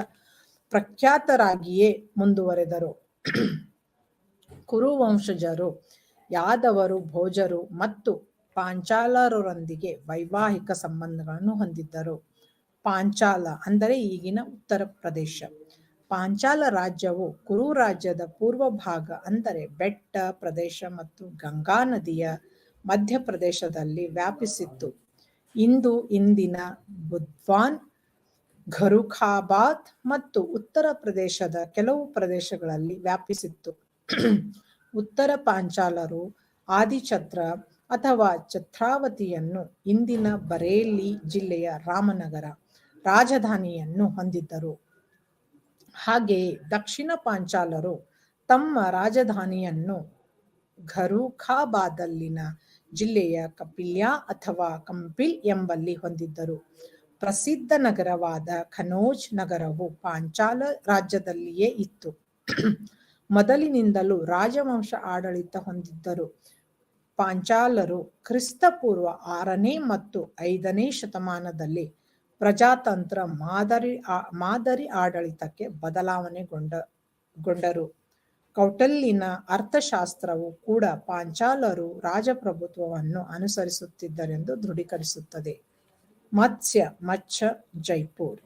ಪ್ರಖ್ಯಾತರಾಗಿಯೇ ಮುಂದುವರೆದರು. ಕುರುವಂಶಜರು ಯಾದವರು, ಭೋಜರು ಮತ್ತು ಪಾಂಚಾಲರೊಂದಿಗೆ ವೈವಾಹಿಕ ಸಂಬಂಧಗಳನ್ನು ಹೊಂದಿದ್ದರು. ಪಾಂಚಾಲ ಅಂದರೆ ಈಗಿನ ಉತ್ತರ ಪ್ರದೇಶ. ಪಾಂಚಾಲ ರಾಜ್ಯವು ಕುರು ರಾಜ್ಯದ ಪೂರ್ವ ಭಾಗ, ಅಂದರೆ ಬೆಟ್ಟ ಪ್ರದೇಶ ಮತ್ತು ಗಂಗಾ ನದಿಯ ಮಧ್ಯಪ್ರದೇಶದಲ್ಲಿ ವ್ಯಾಪಿಸಿತ್ತು. ಇಂದಿನ ಬುಧ್ವಾನ್, ಘರುಖಾಬಾದ್ ಮತ್ತು ಉತ್ತರ ಪ್ರದೇಶದ ಕೆಲವು ಪ್ರದೇಶಗಳಲ್ಲಿ ವ್ಯಾಪಿಸಿತ್ತು. ಉತ್ತರ ಪಾಂಚಾಲರು ಆದಿಚತ್ರ ಅಥವಾ ಛತ್ರಾವತಿಯನ್ನು, ಇಂದಿನ ಬರೇಲಿ ಜಿಲ್ಲೆಯ ರಾಮನಗರ, ರಾಜಧಾನಿಯನ್ನು ಹೊಂದಿದ್ದರು. ಹಾಗೆಯೇ ದಕ್ಷಿಣ ಪಾಂಚಾಲರು ತಮ್ಮ ರಾಜಧಾನಿಯನ್ನು ಘರುಖಾಬಾದಲ್ಲಿನ ಜಿಲ್ಲೆಯ ಕಪಿಲ್ಯಾ ಅಥವಾ ಕಂಪಿಲ್ ಎಂಬಲ್ಲಿ ಹೊಂದಿದ್ದರು. ಪ್ರಸಿದ್ಧ ನಗರವಾದ ಕನೌಜ್ ನಗರವು ಪಾಂಚಾಲ ರಾಜ್ಯದಲ್ಲಿಯೇ ಇತ್ತು. ಮೊದಲಿನಿಂದಲೂ ರಾಜವಂಶ ಆಡಳಿತ ಹೊಂದಿದ್ದರು. ಪಾಂಚಾಲರು ಕ್ರಿಸ್ತಪೂರ್ವ 6ನೇ ಮತ್ತು 5ನೇ ಶತಮಾನದಲ್ಲಿ ಪ್ರಜಾತಂತ್ರ ಮಾದರಿ ಆಡಳಿತಕ್ಕೆ ಬದಲಾವಣೆಗೊಂಡರು. ಕೌಟಿಲ್ಯನ ಅರ್ಥಶಾಸ್ತ್ರವು ಕೂಡ ಪಾಂಚಾಲರು ರಾಜಪ್ರಭುತ್ವವನ್ನು ಅನುಸರಿಸುತ್ತಿದ್ದರೆಂದು ದೃಢೀಕರಿಸುತ್ತದೆ. ಮತ್ಸ್ಯ ಜೈಪುರ್.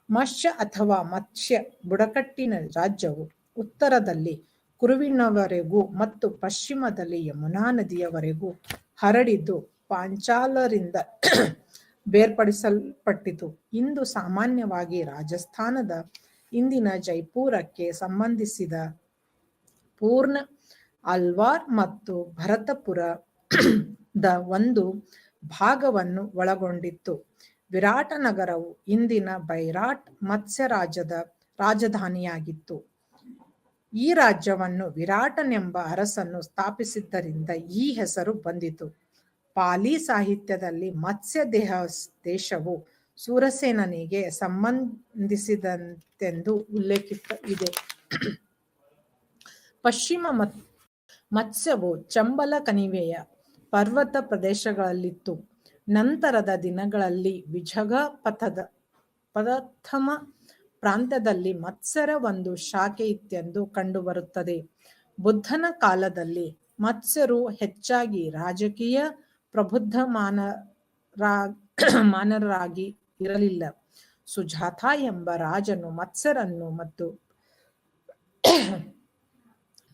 ಮತ್ಸ್ಯ ಅಥವಾ ಮತ್ಸ್ಯ ಬುಡಕಟ್ಟಿನ ರಾಜ್ಯವು ಉತ್ತರದಲ್ಲಿ ಕುರುವಿನವರೆಗೂ ಮತ್ತು ಪಶ್ಚಿಮದಲ್ಲಿ ಯಮುನಾ ನದಿಯವರೆಗೂ ಹರಡಿದ್ದು ಪಾಂಚಾಲರಿಂದ ಬೇರ್ಪಡಿಸಲ್ಪಟ್ಟಿತು. ಇಂದು ಸಾಮಾನ್ಯವಾಗಿ ರಾಜಸ್ಥಾನದ ಇಂದಿನ ಜೈಪುರಕ್ಕೆ ಸಂಬಂಧಿಸಿದ ಪೂರ್ಣ, ಅಲ್ವಾರ್ ಮತ್ತು ಭರತಪುರದ ಒಂದು ಭಾಗವನ್ನು ಒಳಗೊಂಡಿತ್ತು. ವಿರಾಟ ನಗರವು ಇಂದಿನ ಬೈರಾಟ್ ಮತ್ಸ್ಯ ರಾಜಧಾನಿಯಾಗಿತ್ತು. ಈ ರಾಜ್ಯವನ್ನು ವಿರಾಟನೆಂಬ ಅರಸನು ಸ್ಥಾಪಿಸಿದ್ದರಿಂದ ಈ ಹೆಸರು ಬಂದಿತು. ಪಾಲಿ ಸಾಹಿತ್ಯದಲ್ಲಿ ಮತ್ಸ್ಯ ದೇಶವು ಸೂರಸೇನನಿಗೆ ಸಂಬಂಧಿಸಿದಂತೆಂದು ಉಲ್ಲೇಖಿತ ಇದೆ. ಪಶ್ಚಿಮ ಮತ್ಸ್ಯವು ಚಂಬಲ ಕಣಿವೆಯ ಪರ್ವತ ಪ್ರದೇಶಗಳಲ್ಲಿತ್ತು. ನಂತರದ ದಿನಗಳಲ್ಲಿ ವಿಜಗ ಪಥಮ ಪ್ರಾಂತ್ಯದಲ್ಲಿ ಮತ್ಸ್ಯರ ಒಂದು ಶಾಖೆ ಇತ್ತೆಂದು ಕಂಡುಬರುತ್ತದೆ. ಬುದ್ಧನ ಕಾಲದಲ್ಲಿ ಮತ್ಸ್ಯರು ಹೆಚ್ಚಾಗಿ ರಾಜಕೀಯ ಪ್ರಬುದ್ಧಮಾನರಾಗಿ ಇರಲಿಲ್ಲ. ಸುಜಾತ ಎಂಬ ರಾಜನು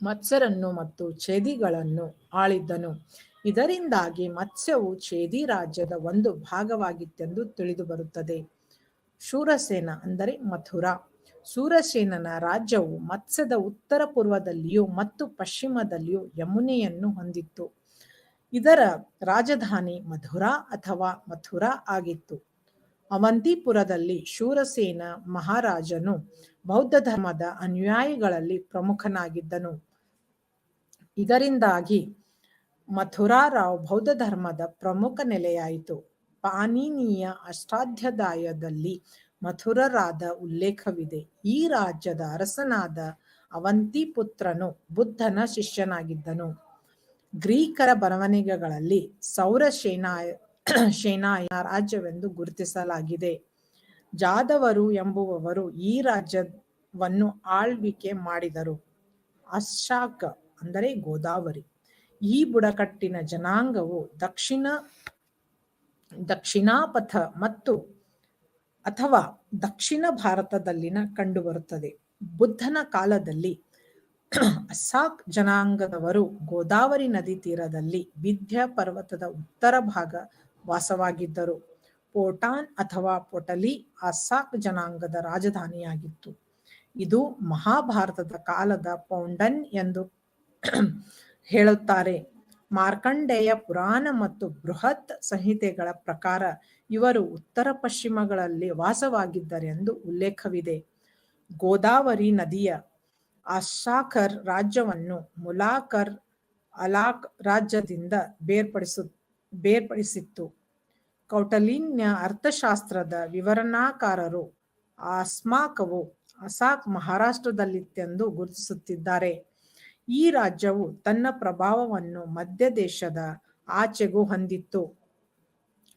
ಮತ್ಸ್ಯರನ್ನು ಮತ್ತು ಛೇದಿಗಳನ್ನು ಆಳಿದ್ದನು. ಇದರಿಂದಾಗಿ ಮತ್ಸ್ಯವು ಛೇದಿ ರಾಜ್ಯದ ಒಂದು ಭಾಗವಾಗಿತ್ತೆಂದು ತಿಳಿದು ಬರುತ್ತದೆ. ಶೂರಸೇನ ಅಂದರೆ ಮಥುರಾ. ಶೂರಸೇನನ ರಾಜ್ಯವು ಮತ್ಸ್ಯದ ಉತ್ತರ ಪೂರ್ವದಲ್ಲಿಯೂ ಮತ್ತು ಪಶ್ಚಿಮದಲ್ಲಿಯೂ ಯಮುನೆಯನ್ನು ಹೊಂದಿತ್ತು. ಇದರ ರಾಜಧಾನಿ ಮಧುರಾ ಅಥವಾ ಮಥುರಾ ಆಗಿತ್ತು. ಅವಂತಿಪುರದಲ್ಲಿ ಶೂರಸೇನ ಮಹಾರಾಜನು ಬೌದ್ಧ ಧರ್ಮದ ಅನುಯಾಯಿಗಳಲ್ಲಿ ಪ್ರಮುಖನಾಗಿದ್ದನು. ಇದರಿಂದಾಗಿ ಮಥುರಾರಾವ್ ಬೌದ್ಧ ಧರ್ಮದ ಪ್ರಮುಖ ನೆಲೆಯಾಯಿತು. ಪಾಣಿನಿಯ ಅಷ್ಟಾಧ್ಯಾಯದಲ್ಲಿ ಮಥುರರಾದ ಉಲ್ಲೇಖವಿದೆ. ಈ ರಾಜ್ಯದ ಅರಸನಾದ ಅವಂತಿಪುತ್ರನು ಬುದ್ಧನ ಶಿಷ್ಯನಾಗಿದ್ದನು. ಗ್ರೀಕರ ಬರವಣಿಗೆಗಳಲ್ಲಿ ಸೌರಸೇನಾಯ ರಾಜ್ಯವೆಂದು ಗುರುತಿಸಲಾಗಿದೆ. ಜಾದವರು ಎಂಬುವವರು ಈ ರಾಜ್ಯವನ್ನು ಆಳ್ವಿಕೆ ಮಾಡಿದರು. ಅಶಾಕ ಅಂದರೆ ಗೋದಾವರಿ. ಈ ಬುಡಕಟ್ಟಿನ ಜನಾಂಗವು ದಕ್ಷಿಣಾಪಥ ಅಥವಾ ದಕ್ಷಿಣ ಭಾರತದಲ್ಲಿನ ಕಂಡುಬರುತ್ತದೆ. ಬುದ್ಧನ ಕಾಲದಲ್ಲಿ ಅಸಾಕ್ ಜನಾಂಗದವರು ಗೋದಾವರಿ ನದಿ ತೀರದಲ್ಲಿ ವಿಂಧ್ಯ ಪರ್ವತದ ಉತ್ತರ ಭಾಗ ವಾಸವಾಗಿದ್ದರು. ಪೋಟಾನ್ ಅಥವಾ ಪೊಟಲಿ ಅಸಾಕ್ ಜನಾಂಗದ ರಾಜಧಾನಿಯಾಗಿತ್ತು. ಇದು ಮಹಾಭಾರತದ ಕಾಲದ ಪೌಂಡನ್ ಎಂದು ಹೇಳುತ್ತಾರೆ. ಮಾರ್ಕಂಡೇಯ ಪುರಾಣ ಮತ್ತು ಬೃಹತ್ ಸಂಹಿತೆಗಳ ಪ್ರಕಾರ ಇವರು ಉತ್ತರ ಪಶ್ಚಿಮಗಳಲ್ಲಿ ವಾಸವಾಗಿದ್ದರೆಂದು ಉಲ್ಲೇಖವಿದೆ. ಗೋದಾವರಿ ನದಿಯ ಅಶಾಕರ್ ರಾಜ್ಯವನ್ನು ಮುಲಾಕರ್ ಅಲಾಕ್ ರಾಜ್ಯದಿಂದ ಬೇರ್ಪಡಿಸಿತ್ತು. ಕೌಟಲಿನ್ಯ ಅರ್ಥಶಾಸ್ತ್ರದ ವಿವರಣಾಕಾರರು ಅಸ್ಮಾಕವು ಅಸಾಕ್ ಮಹಾರಾಷ್ಟ್ರದಲ್ಲಿತ್ತೆಂದು ಗುರುತಿಸುತ್ತಿದ್ದಾರೆ. ಈ ರಾಜ್ಯವು ತನ್ನ ಪ್ರಭಾವವನ್ನು ಮಧ್ಯ ದೇಶದ ಆಚೆಗೂ ಹೊಂದಿತ್ತು.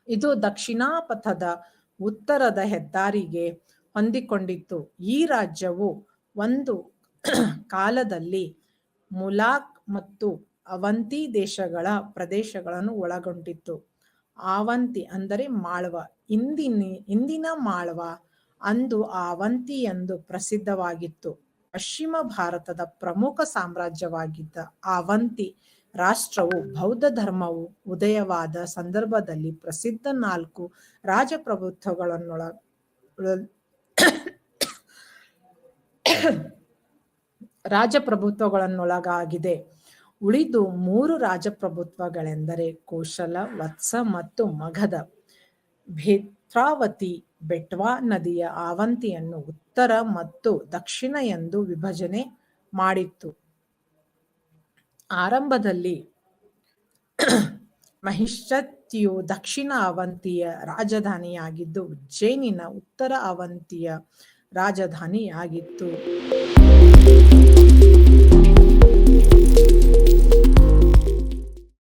ಇದು ದಕ್ಷಿಣಾಪಥದ ಉತ್ತರದ ಹೆದ್ದಾರಿಗೆ ಹೊಂದಿಕೊಂಡಿತ್ತು. ಈ ರಾಜ್ಯವು ಒಂದು ಕಾಲದಲ್ಲಿ ಮುಲಾಕ್ ಮತ್ತು ಅವಂತಿ ದೇಶಗಳ ಪ್ರದೇಶಗಳನ್ನು ಒಳಗೊಂಡಿತ್ತು. ಆವಂತಿ ಅಂದರೆ ಮಾಳ್ವ. ಇಂದಿನ ಮಾಳ್ವ ಅಂದು ಆವಂತಿ ಎಂದು ಪ್ರಸಿದ್ಧವಾಗಿತ್ತು. ಪಶ್ಚಿಮ ಭಾರತದ ಪ್ರಮುಖ ಸಾಮ್ರಾಜ್ಯವಾಗಿದ್ದ ಆವಂತಿ ರಾಷ್ಟ್ರವು ಬೌದ್ಧ ಧರ್ಮವು ಉದಯವಾದ ಸಂದರ್ಭದಲ್ಲಿ ಪ್ರಸಿದ್ಧ 4 ರಾಜಪ್ರಭುತ್ವಗಳನ್ನೊಳಗಾಗಿದೆ. ಉಳಿದು 3 ರಾಜಪ್ರಭುತ್ವಗಳೆಂದರೆ ಕೋಶಲ, ವತ್ಸ ಮತ್ತು ಮಗಧ. ಭೇತ್ರಾವತಿ ಬೆಟ್ವಾ ನದಿಯ ಆವಂತಿಯನ್ನು ಉತ್ತರ ಮತ್ತು ದಕ್ಷಿಣ ಎಂದು ವಿಭಜನೆ ಮಾಡಿತ್ತು. ಆರಂಭದಲ್ಲಿ ಮಹಿಷ್ಮತಿಯು ದಕ್ಷಿಣ ಅವಂತಿಯ ರಾಜಧಾನಿಯಾಗಿದ್ದು ಉಜ್ಜಯಿನಿನ ಉತ್ತರ ಅವಂತಿಯ ರಾಜಧಾನಿಯಾಗಿತ್ತು.